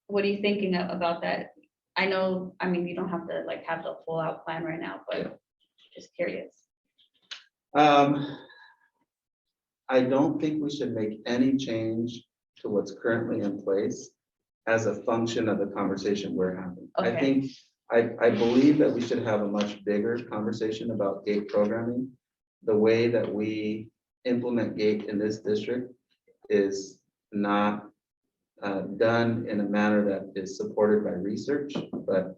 What are you thinking about that? I know, I mean, you don't have to like have the full out plan right now, but just curious. I don't think we should make any change to what's currently in place as a function of the conversation we're having. Okay. I think, I believe that we should have a much bigger conversation about GATE programming. The way that we implement GATE in this district is not done in a manner that is supported by research, but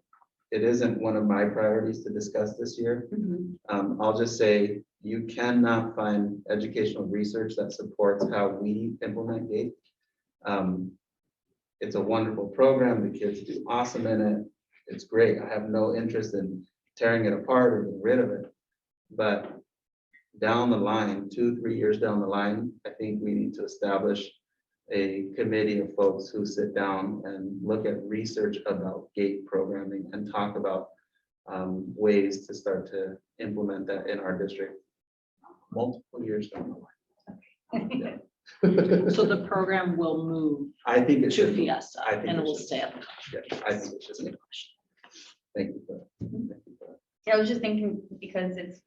it isn't one of my priorities to discuss this year. I'll just say you cannot find educational research that supports how we implement GATE. It's a wonderful program. The kids do awesome in it. It's great. I have no interest in tearing it apart or getting rid of it. But down the line, 2-3 years down the line, I think we need to establish a committee of folks who sit down and look at research about GATE programming and talk about ways to start to implement that in our district multiple years down the line. Yeah. So the program will move I think it to should. Fiesta I think and it it will should. stay up. Yeah, I think it should. Thank you for that. Thank you for that. Yeah, I was just thinking because it's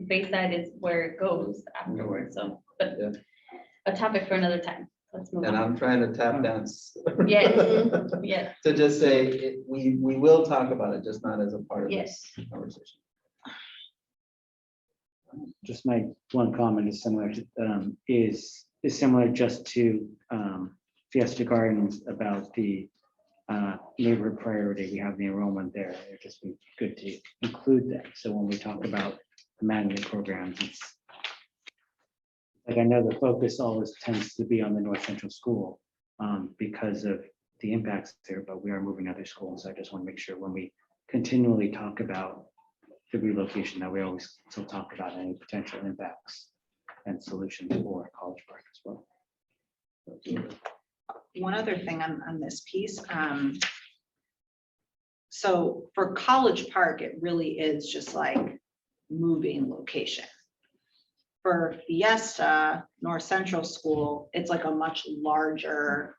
Bayside is where it goes afterwards, so, but Yeah. a topic for another time. Let's move And on. I'm trying to tap dance. Yes, yes, To just say, we will talk about it, just not as a part of this yes. conversation. Just my one comment is similar to, is similar just to Fiesta Gardens about the neighborhood priority. We have the enrollment there. It'd just be good to include that. So when we talk about the magnet programs, it's like, I know the focus always tends to be on the North Central School because of the impacts there, but we are moving other schools. So I just want to make sure when we continually talk about the relocation that we always still talk about any potential impacts and solutions for College Park as well. One other thing on this piece. So for College Park, it really is just like moving location. For Fiesta, North Central School, it's like a much larger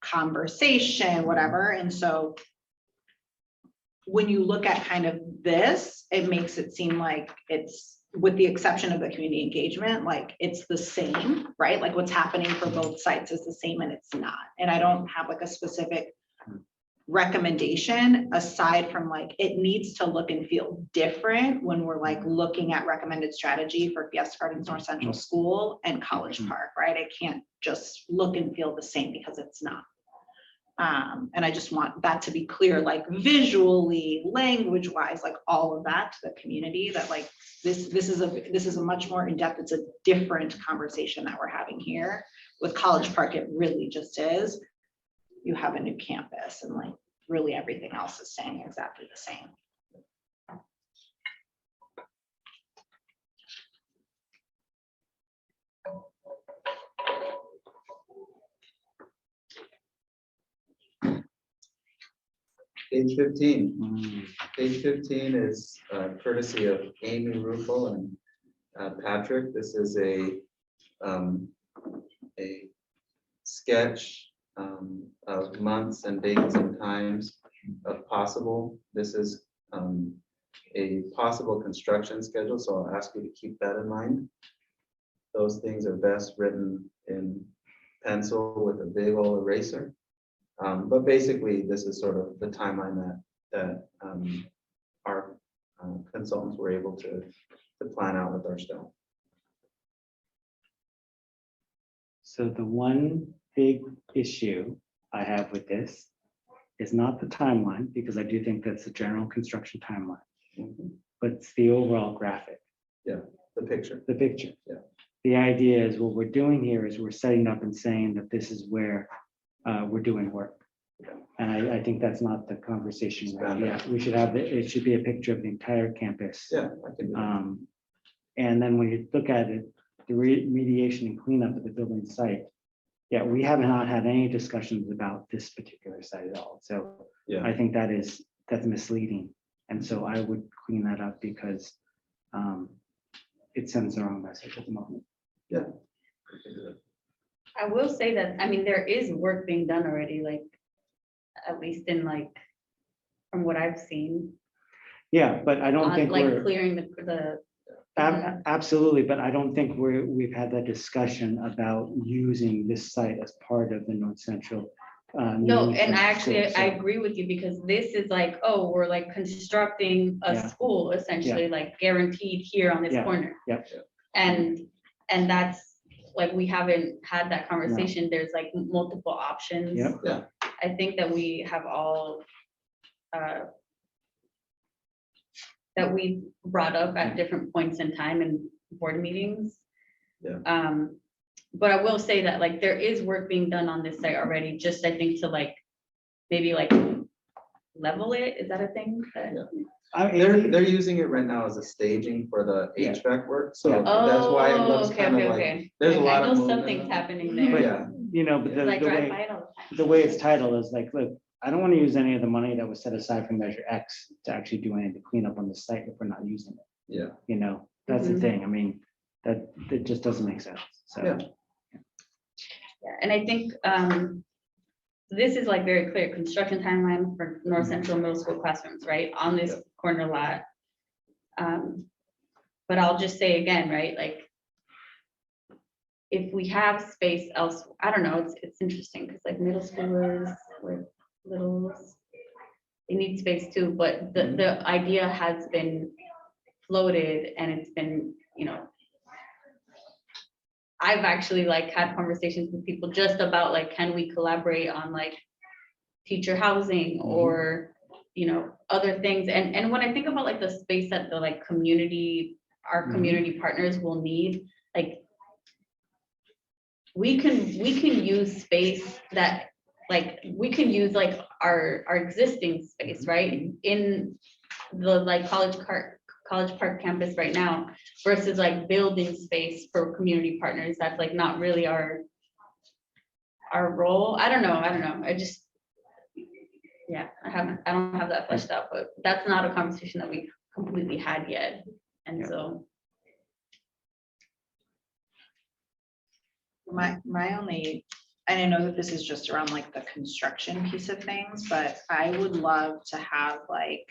conversation, whatever. And so when you look at kind of this, it makes it seem like it's, with the exception of the community engagement, like it's the same, right? Like what's happening for both sites is the same, and it's not. And I don't have like a specific recommendation, aside from like, it needs to look and feel different when we're like looking at recommended strategy for Fiesta Gardens North Central School and College Park, right? It can't just look and feel the same because it's not. And I just want that to be clear, like visually, language wise, like all of that to the community, that like this is a much more in-depth, it's a different conversation that we're having here. With College Park, it really just is, you have a new campus and like really everything else is staying exactly the same. Page 15. Page 15 is courtesy of Amy Rufo and Patrick. This is a sketch of months and dates and times of possible. This is a possible construction schedule, so I'll ask you to keep that in mind. Those things are best written in pencil with a big old eraser. But basically, this is sort of the timeline that our consultants were able to plan out with our staff. So the one big issue I have with this is not the timeline, because I do think that's the general construction timeline, but it's the overall graphic, The picture. the picture. Yeah. The idea is what we're doing here is we're setting up and saying that this is where we're doing work. And I think that's not the conversation. Right? Yeah, we should have, it should be a picture of the entire campus. Yeah, I can do that. And then when you look at it, the remediation and cleanup of the building site, yeah, we have not had any discussions about this particular site at all. So Yeah. I think that's misleading. And so I would clean that up because it sends the wrong message at the moment. I can do that. I will say that, I mean, there is work being done already, like, at least in like, from what I've seen. Yeah, but I don't On think like we're. clearing the. Absolutely, but I don't think we've had that discussion about using this site as part of the North Central. No, new and I school, actually, so- I agree with you, because this is like, oh, we're like constructing a Yeah. school essentially, like guaranteed here on this Yeah. corner. Yep. And that's, like, we haven't had that conversation. There's like multiple options. Yep. Yeah. I think that we have all that we brought up at different points in time in board meetings. Yeah. But I will say that like there is work being done on this site already, just I think to like, maybe like level it, is that a thing? Yeah. I mean, They're using it right now as a staging for the Yeah. HVAC work, so Yeah. that's why it Oh, looks okay, kind of okay, like, okay. there's a Like, lot I of know movement. something's happening But, there. Yeah. you know, but I the drive way, by it all the time. the way it's titled is like, look, I don't want to use any of the money that was set aside for Measure X to actually do any of the cleanup on the site if we're not using it. Yeah. You know, that's the Mhm. thing. I mean, that just doesn't make sense. So. Yeah. Yeah, and I think this is like very clear construction timeline for North Central Middle School classrooms, right, on this corner lot. But I'll just say again, right, like, if we have space else, I don't know, it's interesting, because like middle schoolers, like littles, they need space too, but the idea has been floated, and it's been, you know, I've actually like had conversations with people just about like, can we collaborate on like teacher housing or, you know, other things. And when I think about like the space that the like community, our community partners will need, like we can use space that like, we can use like our existing space, right? In the like College Park campus right now versus like building space for community partners. That's like not really our role. I don't know. I just, yeah, I don't have that fleshed out, but that's not a conversation that we completely had yet. And so. My only, and I know that this is just around like the construction piece of things, but I would love to have like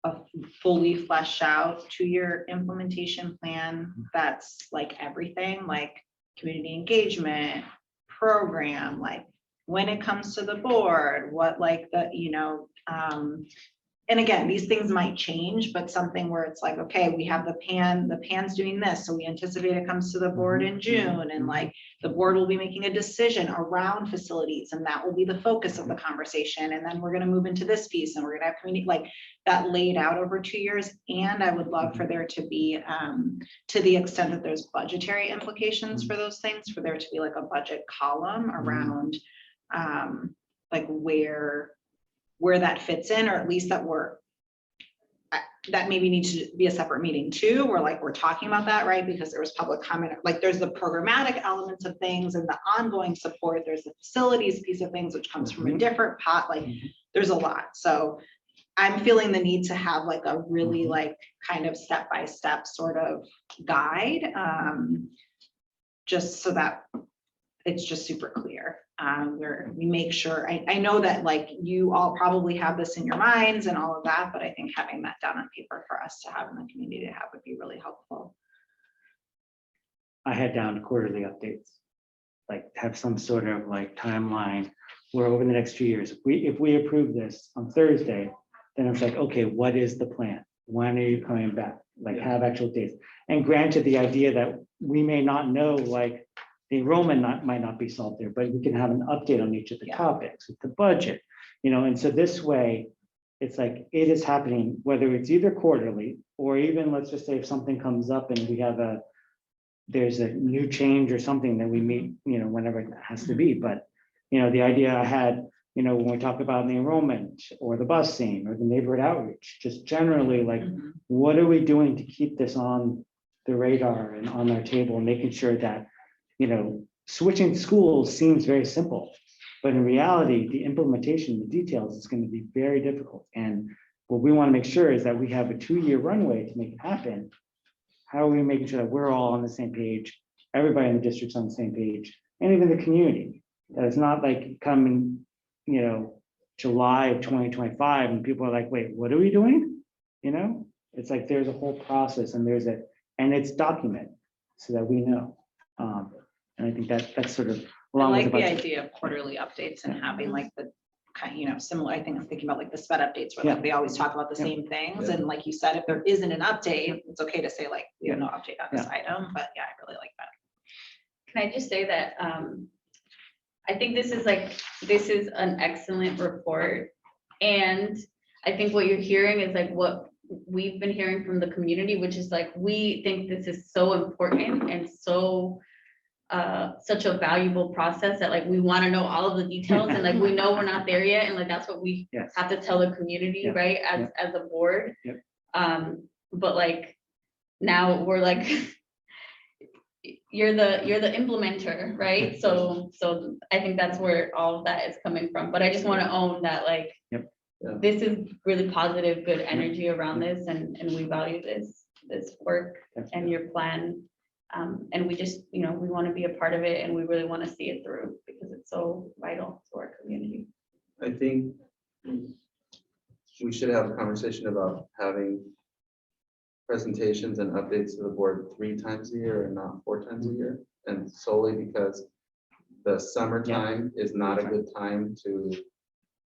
a fully fleshed out 2-year implementation plan that's like everything, like community engagement program, like when it comes to the board, what like the, and again, these things might change, but something where it's like, okay, we have the pan's doing this, so we anticipate it comes to the board in June, and like the board will be making a decision around facilities, and that will be the focus of the conversation, and then we're gonna move into this piece, and we're gonna have community, like that laid out over 2 years. And I would love for there to be, to the extent that there's budgetary implications for those things, for there to be like a budget column around, like where that fits in, or at least that that maybe needs to be a separate meeting too, where like we're talking about that, right? Because there was public comment, like there's the programmatic elements of things and the ongoing support, there's the facilities piece of things, which comes from a different pot, like there's a lot. So I'm feeling the need to have like a really like kind of step-by-step sort of guide, just so that it's just super clear. Where we make sure, I know that like you all probably have this in your minds and all of that, but I think having that down on paper for us to have in the community to have would be really helpful. I had down quarterly updates, like have some sort of like timeline where over the next 2 years, if we approve this on Thursday, then it's like, okay, what is the plan? When are you coming back? Like have actual dates. And granted, the idea that we may not know, like the enrollment might not be solved there, but we can have an update on each of the topics with the budget, and so this way, it's like it is happening, whether it's either quarterly or even let's just say if something comes up and we have there's a new change or something that we meet, whenever it has to be. But, the idea I had, when we talk about the enrollment or the busing or the neighborhood outreach, just generally like, what are we doing to keep this on the radar and on our table, making sure that switching schools seems very simple, but in reality, the implementation, the details is going to be very difficult. And what we want to make sure is that we have a 2-year runway to make it happen. How are we making sure that we're all on the same page, everybody in the district's on the same page, and even the community, that it's not like coming, July of 2025 and people are like, wait, what are we doing? It's like there's a whole process and and it's documented so that we know. And I think that's sort of I along with like the the budget. idea of quarterly updates and having like the kind, similar, I think I'm thinking about like the SPED updates where like they always talk about the same things. And like you said, if there isn't an update, it's okay to say like, we have no update on this item, but yeah, I really like that. Can I just say that I think this is an excellent report. And I think what you're hearing is like what we've been hearing from the community, which is like, we think this is so important and so such a valuable process that like we want to know all of the details and like we know we're not there yet, and like that's what we have to tell the community, right, as a board. But like now we're like you're the implementer, right? So I think that's where all of that is coming from. But I just want to own that like this is really positive, good energy around this, and we value this work and your plan. And we just, we want to be a part of it, and we really want to see it through because it's so vital to our community. I think we should have a conversation about having presentations and updates to the board 3 times a year and not 4 times a year. And solely because the summertime is not a good time to,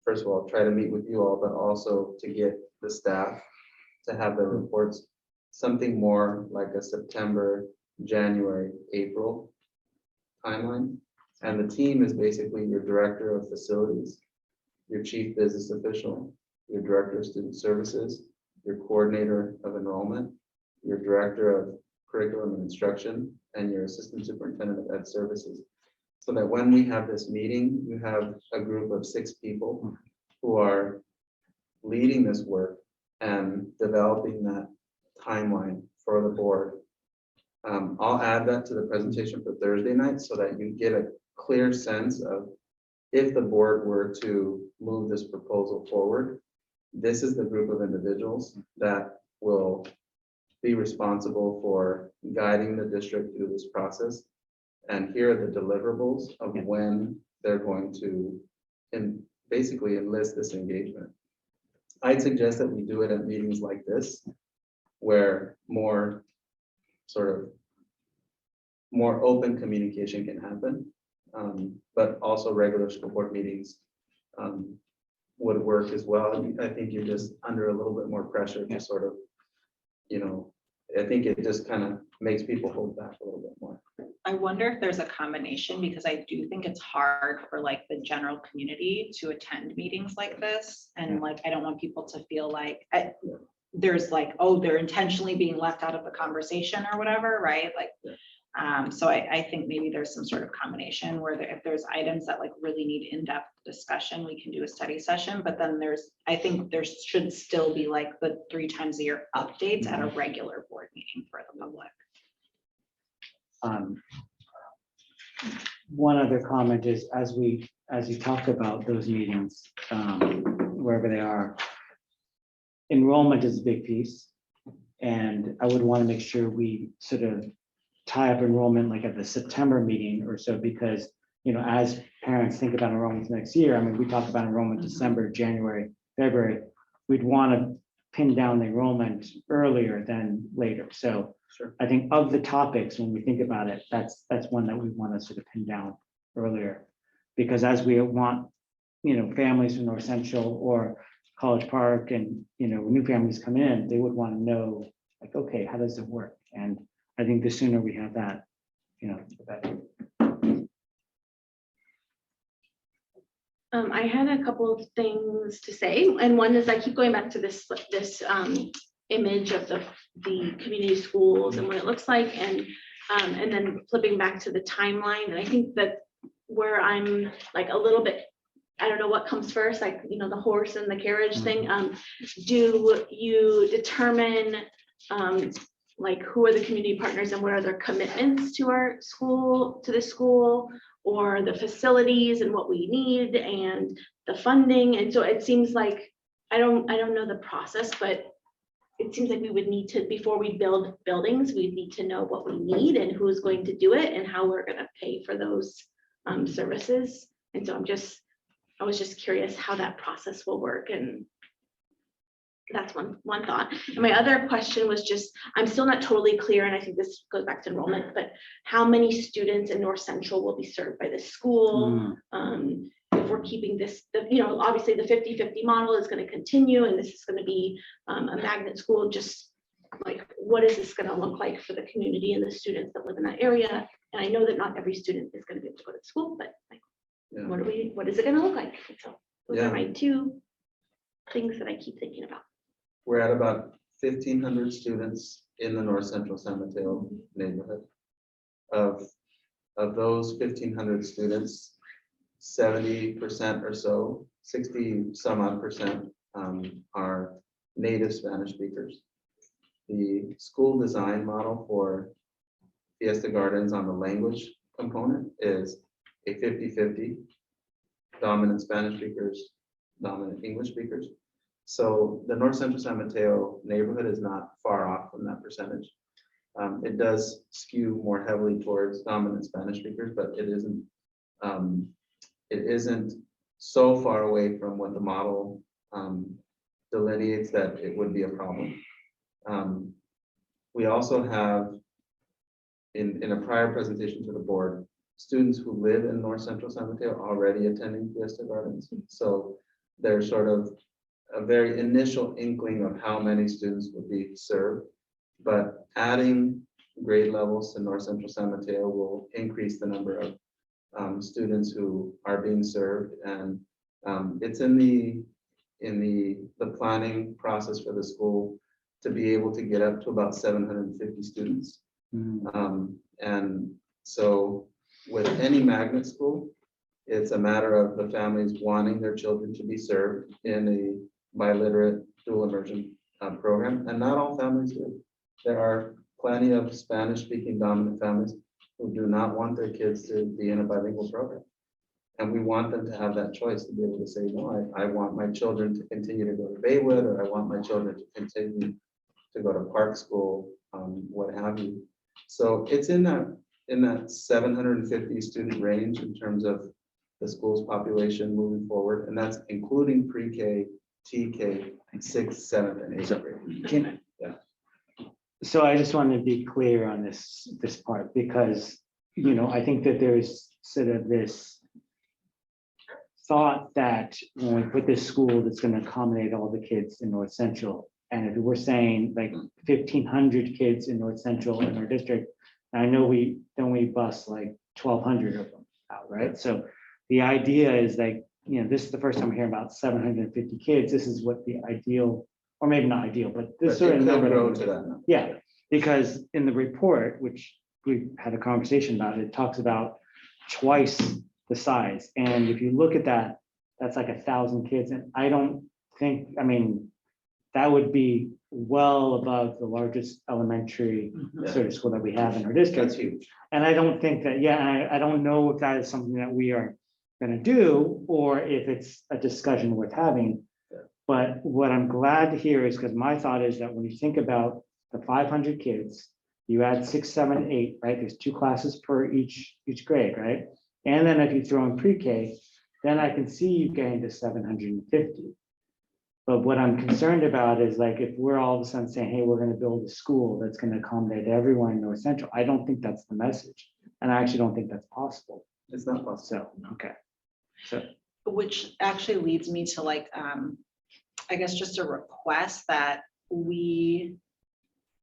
first of all, try to meet with you all, but also to get the staff to have the reports, something more like a September, January, April timeline. And the team is basically your director of facilities, your chief business official, your director of student services, your coordinator of enrollment, your director of curriculum and instruction, and your assistant superintendent of ed services. So that when we have this meeting, you have a group of 6 people who are leading this work and developing that timeline for the board. I'll add that to the presentation for Thursday night so that you get a clear sense of if the board were to move this proposal forward, this is the group of individuals that will be responsible for guiding the district through this process. And here are the deliverables of when they're going to basically enlist this engagement. I'd suggest that we do it at meetings like this, where more open communication can happen. but also regular school board meetings would work as well. I think you're just under a little bit more pressure to sort of, I think it just kind of makes people hold back a little bit more. I wonder if there's a combination, because I do think it's hard for like the general community to attend meetings like this. And like, I don't want people to feel like there's like, oh, they're intentionally being left out of the conversation or whatever, right? Like, so I think maybe there's some sort of combination where if there's items that like really need in-depth discussion, we can do a study session, but then I think there should still be like the 3 times a year updates at a regular board meeting for the public. One other comment is, as you talk about those meetings, wherever they are, enrollment is a big piece. And I would want to make sure we sort of tie up enrollment like at the September meeting or so, because, as parents think about enrollment next year, I mean, we talk about enrollment December, January, February, we'd want to pin down the enrollment earlier than later. So Sure. I think of the topics, when we think about it, that's one that we want to sort of pin down earlier. Because as we want, families from North Central or College Park and, new families come in, they would want to know, like, okay, how does it work? And I think the sooner we have that, the better. I had a couple of things to say, and one is I keep going back to this image of the community schools and what it looks like, and then flipping back to the timeline. And I think that where I'm like a little bit, I don't know what comes first, like, the horse and the carriage thing. Do you determine like who are the community partners and what are their commitments to our school, to the school, or the facilities and what we need and the funding? And so it seems like, I don't know the process, but it seems like we would need to, before we build buildings, we need to know what we need and who's going to do it and how we're going to pay for those services. And so I was just curious how that process will work, and that's one thought. And my other question was just, I'm still not totally clear, and I think this goes back to enrollment, but how many students in North Central will be served by the school? If we're keeping this, obviously the 50-50 model is going to continue, and this is going to be a magnet school. Just like, what is this going to look like for the community and the students that live in that area? And I know that not every student is going to be able to go to school, but like, what is it going to look like? So those are my 2 things that I keep thinking about. We're at about 1,500 students in the North Central San Mateo neighborhood. Of those 1,500 students, 70% or so, 60 some odd percent are native Spanish speakers. The school design model for Fiesta Gardens on the language component is a 50-50, dominant Spanish speakers, dominant English speakers. So the North Central San Mateo neighborhood is not far off from that percentage. It does skew more heavily towards dominant Spanish speakers, but it isn't so far away from what the model delineates that it would be a problem. We also have, in a prior presentation to the board, students who live in North Central San Mateo already attending Fiesta Gardens. So there's sort of a very initial inkling of how many students would be served, but adding grade levels to North Central San Mateo will increase the number of students who are being served, and it's in the planning process for the school to be able to get up to about 750 students. And so with any magnet school, it's a matter of the families wanting their children to be served in a biliterate dual immersion program, and not all families do. There are plenty of Spanish-speaking dominant families who do not want their kids to be in a bilingual program. And we want them to have that choice to be able to say, no, I want my children to continue to go to Baywood, or I want my children to continue to go to Park School, what have you. So it's in that 750 student range in terms of the school's population moving forward, and that's including pre-K, TK, 6th, 7th, and 8th grade. So I just want to be clear on this part, because, I think that there's sort of this thought that when we put this school that's going to accommodate all the kids in North Central, and if we're saying like 1,500 kids in North Central in our district, I know we bus like 1,200 of them out, right? So the idea is like, this is the first time I'm hearing about 750 kids. This is what the ideal, or maybe not ideal, but this But sort it of could number. grow to that number. Yeah, because in the report, which we had a conversation about, it talks about twice the size. And if you look at that, that's like 1,000 kids. And I don't think, that would be well above the largest elementary sort of school that we have in our district. That's huge. And I don't think that, I don't know if that is something that we are gonna do, or if it's a discussion worth having. Yeah. But what I'm glad to hear is, because my thought is that when you think about the 500 kids, you add 6, 7, 8, right? There's 2 classes per each grade, right? And then if you throw in pre-K, then I can see you getting to 750. But what I'm concerned about is like, if we're all of a sudden saying, hey, we're gonna build a school that's gonna accommodate everyone in North Central, I don't think that's the message. And I actually don't think that's possible. It's not possible. So, okay. So, Which actually leads me to like, I guess just a request that we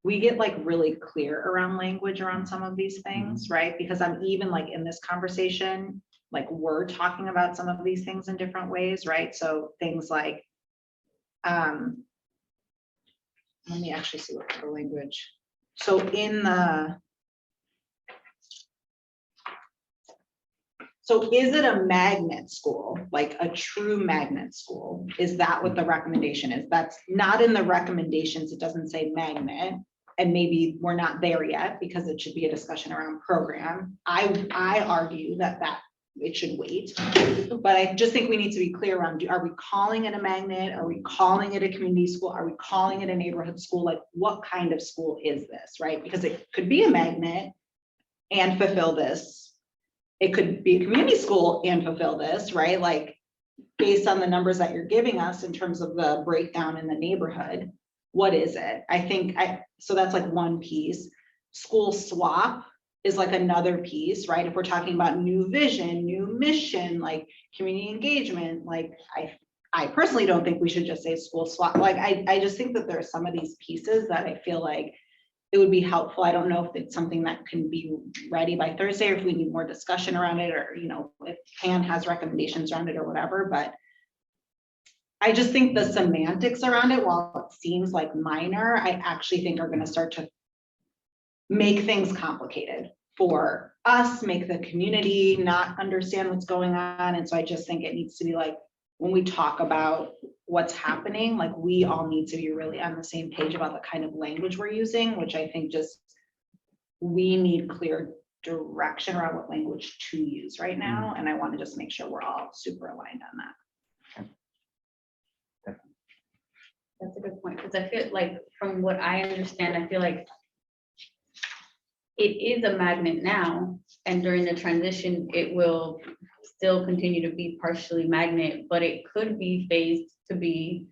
get like really clear around language around some of these things, right? Because I'm even like in this conversation, like we're talking about some of these things in different ways, right? So things like, let me actually see what the language. So in the, so is it a magnet school, like a true magnet school? Is that what the recommendation is? That's not in the recommendations. It doesn't say magnet. And maybe we're not there yet because it should be a discussion around program. I argue that it should wait. But I just think we need to be clear around, are we calling it a magnet? Are we calling it a community school? Are we calling it a neighborhood school? Like what kind of school is this, right? Because it could be a magnet and fulfill this. It could be a community school and fulfill this, right? Like based on the numbers that you're giving us in terms of the breakdown in the neighborhood, what is it? I think so that's like one piece. School swap is like another piece, right? If we're talking about new vision, new mission, like community engagement, like I personally don't think we should just say school swap. Like I just think that there are some of these pieces that I feel like it would be helpful. I don't know if it's something that can be ready by Thursday or if we need more discussion around it, or if Pan has recommendations around it or whatever, but I just think the semantics around it, while it seems like minor, I actually think are going to start to make things complicated for us, make the community not understand what's going on. And so I just think it needs to be like, when we talk about what's happening, like we all need to be really on the same page about the kind of language we're using, which I think just we need clear direction around what language to use right now. And I want to just make sure we're all super aligned on that. That's a good point, because I feel like, from what I understand, I feel like it is a magnet now, and during the transition, it will still continue to be partially magnet, but it could be phased to be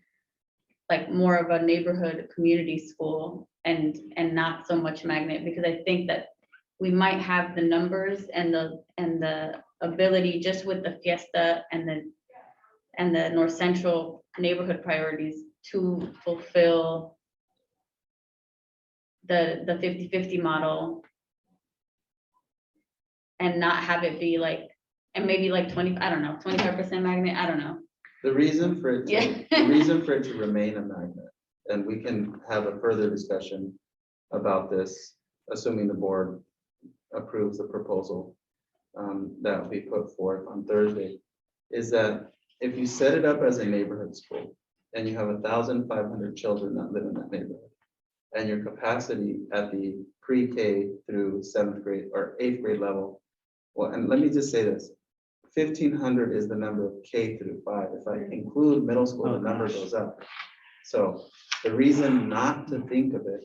like more of a neighborhood community school and not so much magnet, because I think that we might have the numbers and the ability, just with the Fiesta and the North Central neighborhood priorities, to fulfill the 50-50 model and not have it be like, and maybe like 25% magnet, I don't know. The reason for it to, Yeah. the reason for it to remain a magnet, and we can have a further discussion about this, assuming the board approves the proposal that will be put forth on Thursday, is that if you set it up as a neighborhood school and you have 1,500 children that live in that neighborhood, and your capacity at the pre-K through 7th grade or 8th grade level, well, and let me just say this, 1,500 is the number of K through 5. If I include middle school, the number goes up. So the reason not to think of it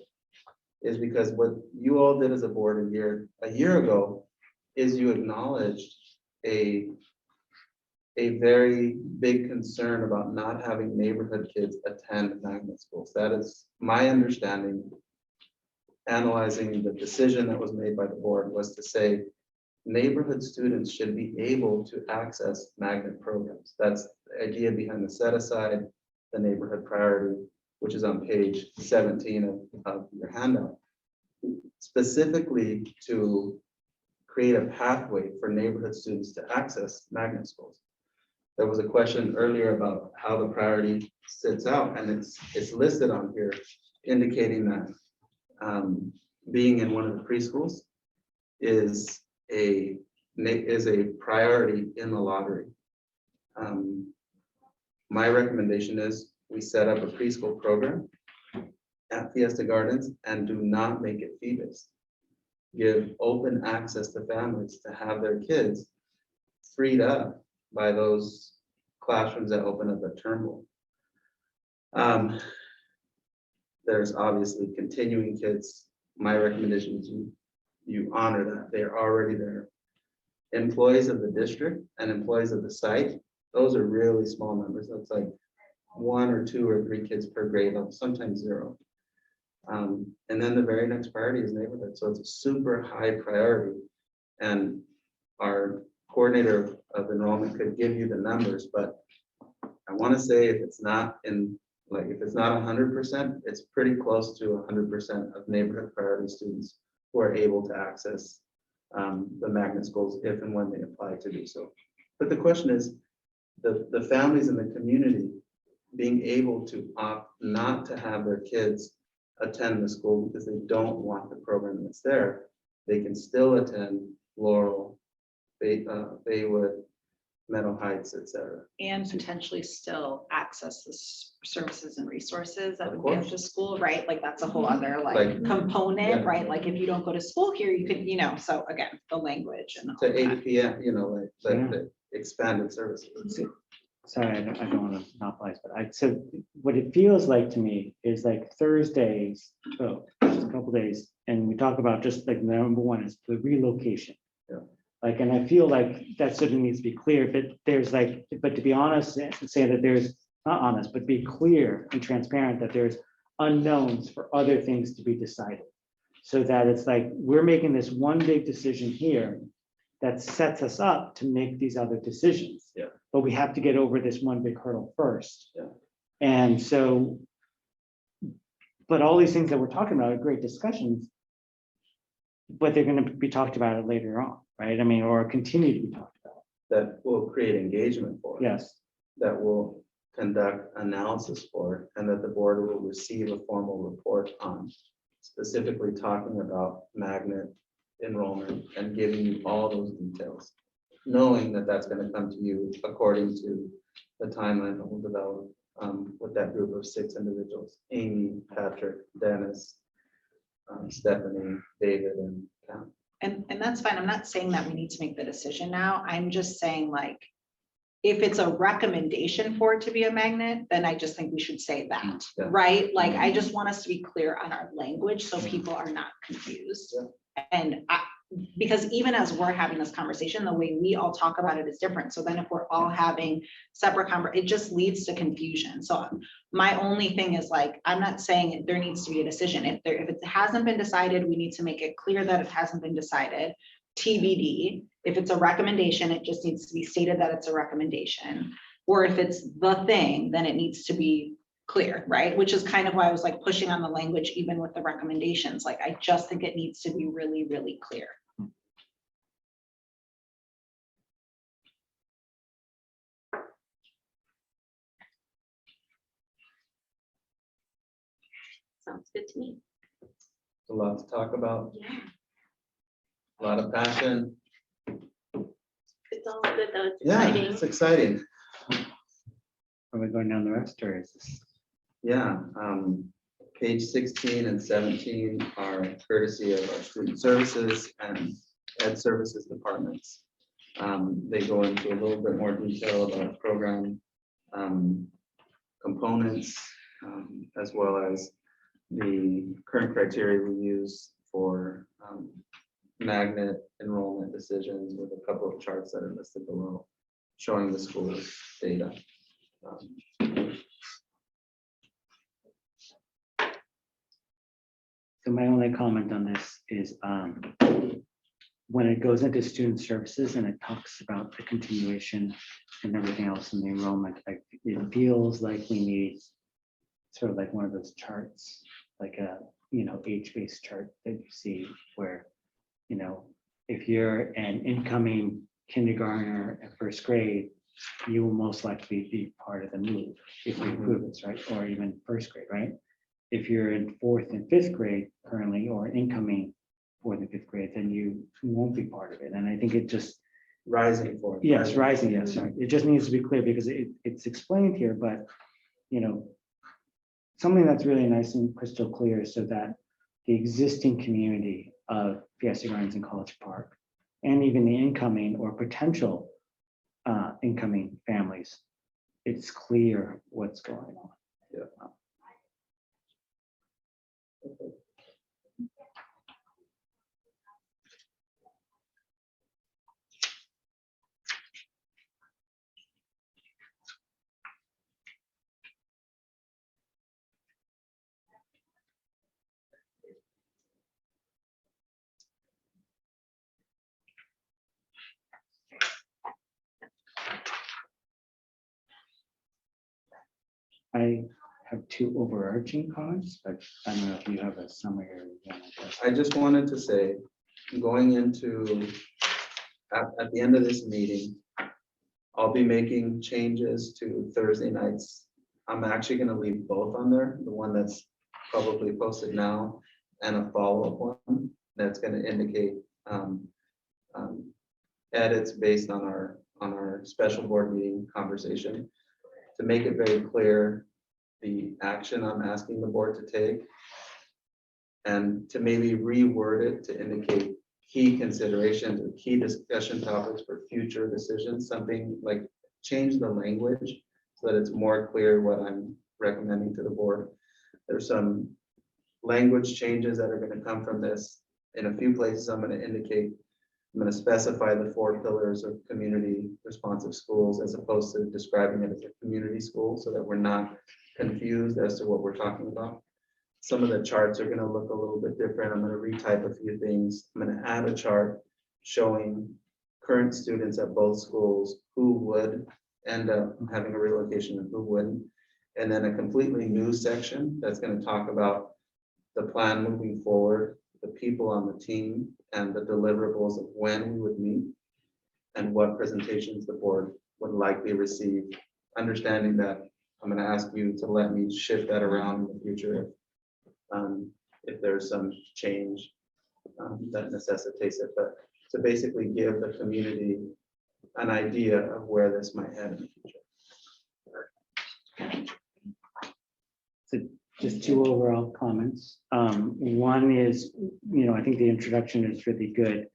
is because what you all did as a board a year ago is you acknowledged a very big concern about not having neighborhood kids attend magnet schools. That is my understanding. Analyzing the decision that was made by the board was to say, neighborhood students should be able to access magnet programs. That's the idea behind the set aside, the neighborhood priority, which is on page 17 of your handout, specifically to create a pathway for neighborhood students to access magnet schools. There was a question earlier about how the priority sits out, and it's listed on here, indicating that being in one of the preschools is a priority in the lottery. My recommendation is we set up a preschool program at Fiesta Gardens and do not make it fee-based. Give open access to families to have their kids freed up by those classrooms that open up at Turnbull. There's obviously continuing kids. My recommendation is you honor that. They're already there. Employees of the district and employees of the site, those are really small numbers. That's like 1 or 2 or 3 kids per grade level, sometimes 0. And then the very next priority is neighborhood. So it's a super high priority. And our coordinator of enrollment could give you the numbers, but I want to say if it's not 100%, it's pretty close to 100% of neighborhood priority students who are able to access the magnet schools if and when they apply to do so. But the question is, the families in the community being able to opt not to have their kids attend the school because they don't want the program that's there, they can still attend Laurel, Baywood, Meadow Heights, etc. And potentially still access the services and resources that Of would give course. to school, right? Like that's a whole other Like- component, Yeah. right? Like if you don't go to school here, you could, so again, the language and all To that. 8 p.m., like Yeah. the expanded services. Sorry, I don't want to monopolize, but so what it feels like to me is like Thursdays, just a couple days, and we talk about just like number one is the relocation. Yeah. Like, and I feel like that certainly needs to be clear, but but to be honest, and say that there's, not honest, but be clear and transparent that there's unknowns for other things to be decided. So that it's like, we're making this one big decision here that sets us up to make these other decisions. Yeah. But we have to get over this one big hurdle first. Yeah. And so, but all these things that we're talking about are great discussions, but they're going to be talked about later on, right? I mean, or continue to be talked about. That will create engagement for it. Yes. That will conduct analysis for it, and that the board will receive a formal report on, specifically talking about magnet enrollment and giving you all those details, knowing that that's going to come to you according to the timeline that we'll develop with that group of 6 individuals: Amy, Patrick, Dennis, Stephanie, David, and Cam. And that's fine. I'm not saying that we need to make the decision now. I'm just saying, like, if it's a recommendation for it to be a magnet, then I just think we should say that, Yeah. right? Like, I just want us to be clear on our language so people are not confused. And because even as we're having this conversation, the way we all talk about it is different. So then if we're all having separate it just leads to confusion. So my only thing is, like, I'm not saying there needs to be a decision. If it hasn't been decided, we need to make it clear that it hasn't been decided. TBD. If it's a recommendation, it just needs to be stated that it's a recommendation. Or if it's the thing, then it needs to be clear, right? Which is kind of why I was like pushing on the language, even with the recommendations. Like, I just think it needs to be really, really clear. Sounds good to me. A lot to talk about, Yeah, a lot of passion. it's all good though. It's Yeah, exciting. it's exciting. Are we going down the rest, or is this? Yeah, page 16 and 17 are courtesy of our student services and ed services departments. They go into a little bit more detail about program components, as well as the current criteria we use for magnet enrollment decisions, with a couple of charts that are listed below showing the school's data. So my only comment on this is when it goes into student services and it talks about the continuation and everything else in the enrollment, it feels like we need sort of like one of those charts, like a, age-based chart that you see where, if you're an incoming kindergartner at first grade, you will most likely be part of the move if we approve this, right? Or even first grade, right? If you're in 4th and 5th grade currently, or incoming 4th and 5th grade, then you won't be part of it. And I think it just, Rising for. yes, rising, yes, sorry. It just needs to be clear because it's explained here, but, something that's really nice and crystal clear so that the existing community of Fiesta Gardens and College Park, and even the incoming or potential incoming families, it's clear what's going on. Yeah. I have two overarching comments, but I don't know if you have a summary or. I just wanted to say, going into, at the end of this meeting, I'll be making changes to Thursday nights. I'm actually gonna leave both on there, the one that's probably posted now and a follow-up one that's gonna indicate edits based on our special board meeting conversation, to make it very clear the action I'm asking the board to take, and to maybe reword it to indicate key considerations or key discussion topics for future decisions, something like change the language so that it's more clear what I'm recommending to the board. There's some language changes that are going to come from this. In a few places, I'm going to specify the 4 pillars of community responsive schools as opposed to describing it as a community school, so that we're not confused as to what we're talking about. Some of the charts are going to look a little bit different. I'm going to retype a few things. I'm going to add a chart showing current students at both schools who would end up having a relocation and who wouldn't. And then a completely new section that's going to talk about the plan moving forward, the people on the team, and the deliverables of when we would meet and what presentations the board would likely receive. Understanding that I'm going to ask you to let me shift that around in the future if there's some change that necessitates it, but to basically give the community an idea of where this might head in the future. So just two overall comments. One is, I think the introduction is really good.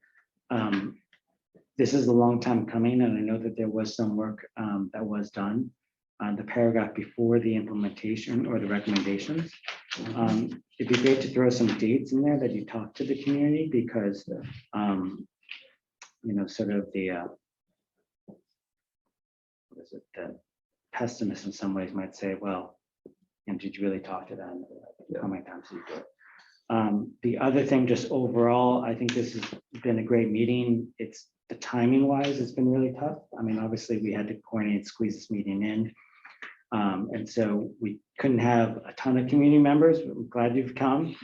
This is a long time coming, and I know that there was some work that was done. The paragraph before the implementation or the recommendations. It'd be great to throw some dates in there that you talk to the community, because sort of the the pessimist in some ways might say, well, did you really talk to them? How many times did you do it? The other thing, just overall, I think this has been a great meeting. It's the timing wise, it's been really tough. I mean, obviously we had to coordinate and squeeze this meeting in. And so we couldn't have a ton of community members. We're glad you've come.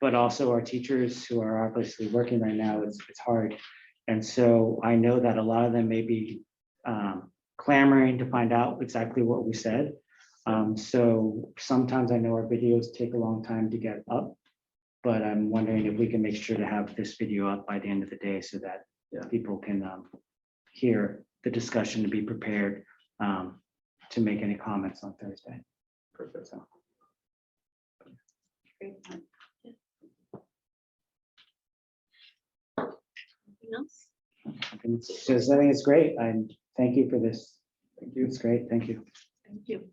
But also our teachers who are obviously working right now, it's hard. And so I know that a lot of them may be clamoring to find out exactly what we said. So sometimes I know our videos take a long time to get up, but I'm wondering if we can make sure to have this video up by the end of the day so that people can hear the discussion and be prepared to make any comments on Thursday. Perfect. So. Great. Anything else? I think it's great. And thank you for this. Thank you. It's great. Thank you. Thank you.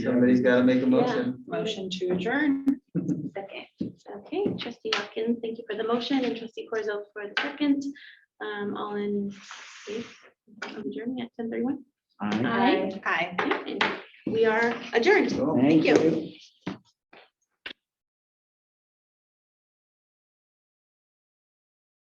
Somebody's got to make a motion. Motion to adjourn. Second. Okay, trustee Hopkins, thank you for the motion, and trustee Corzo for the second. All in favor of adjourning at 10:31. All right. Aye. And we are adjourned. Cool. Thank you. you.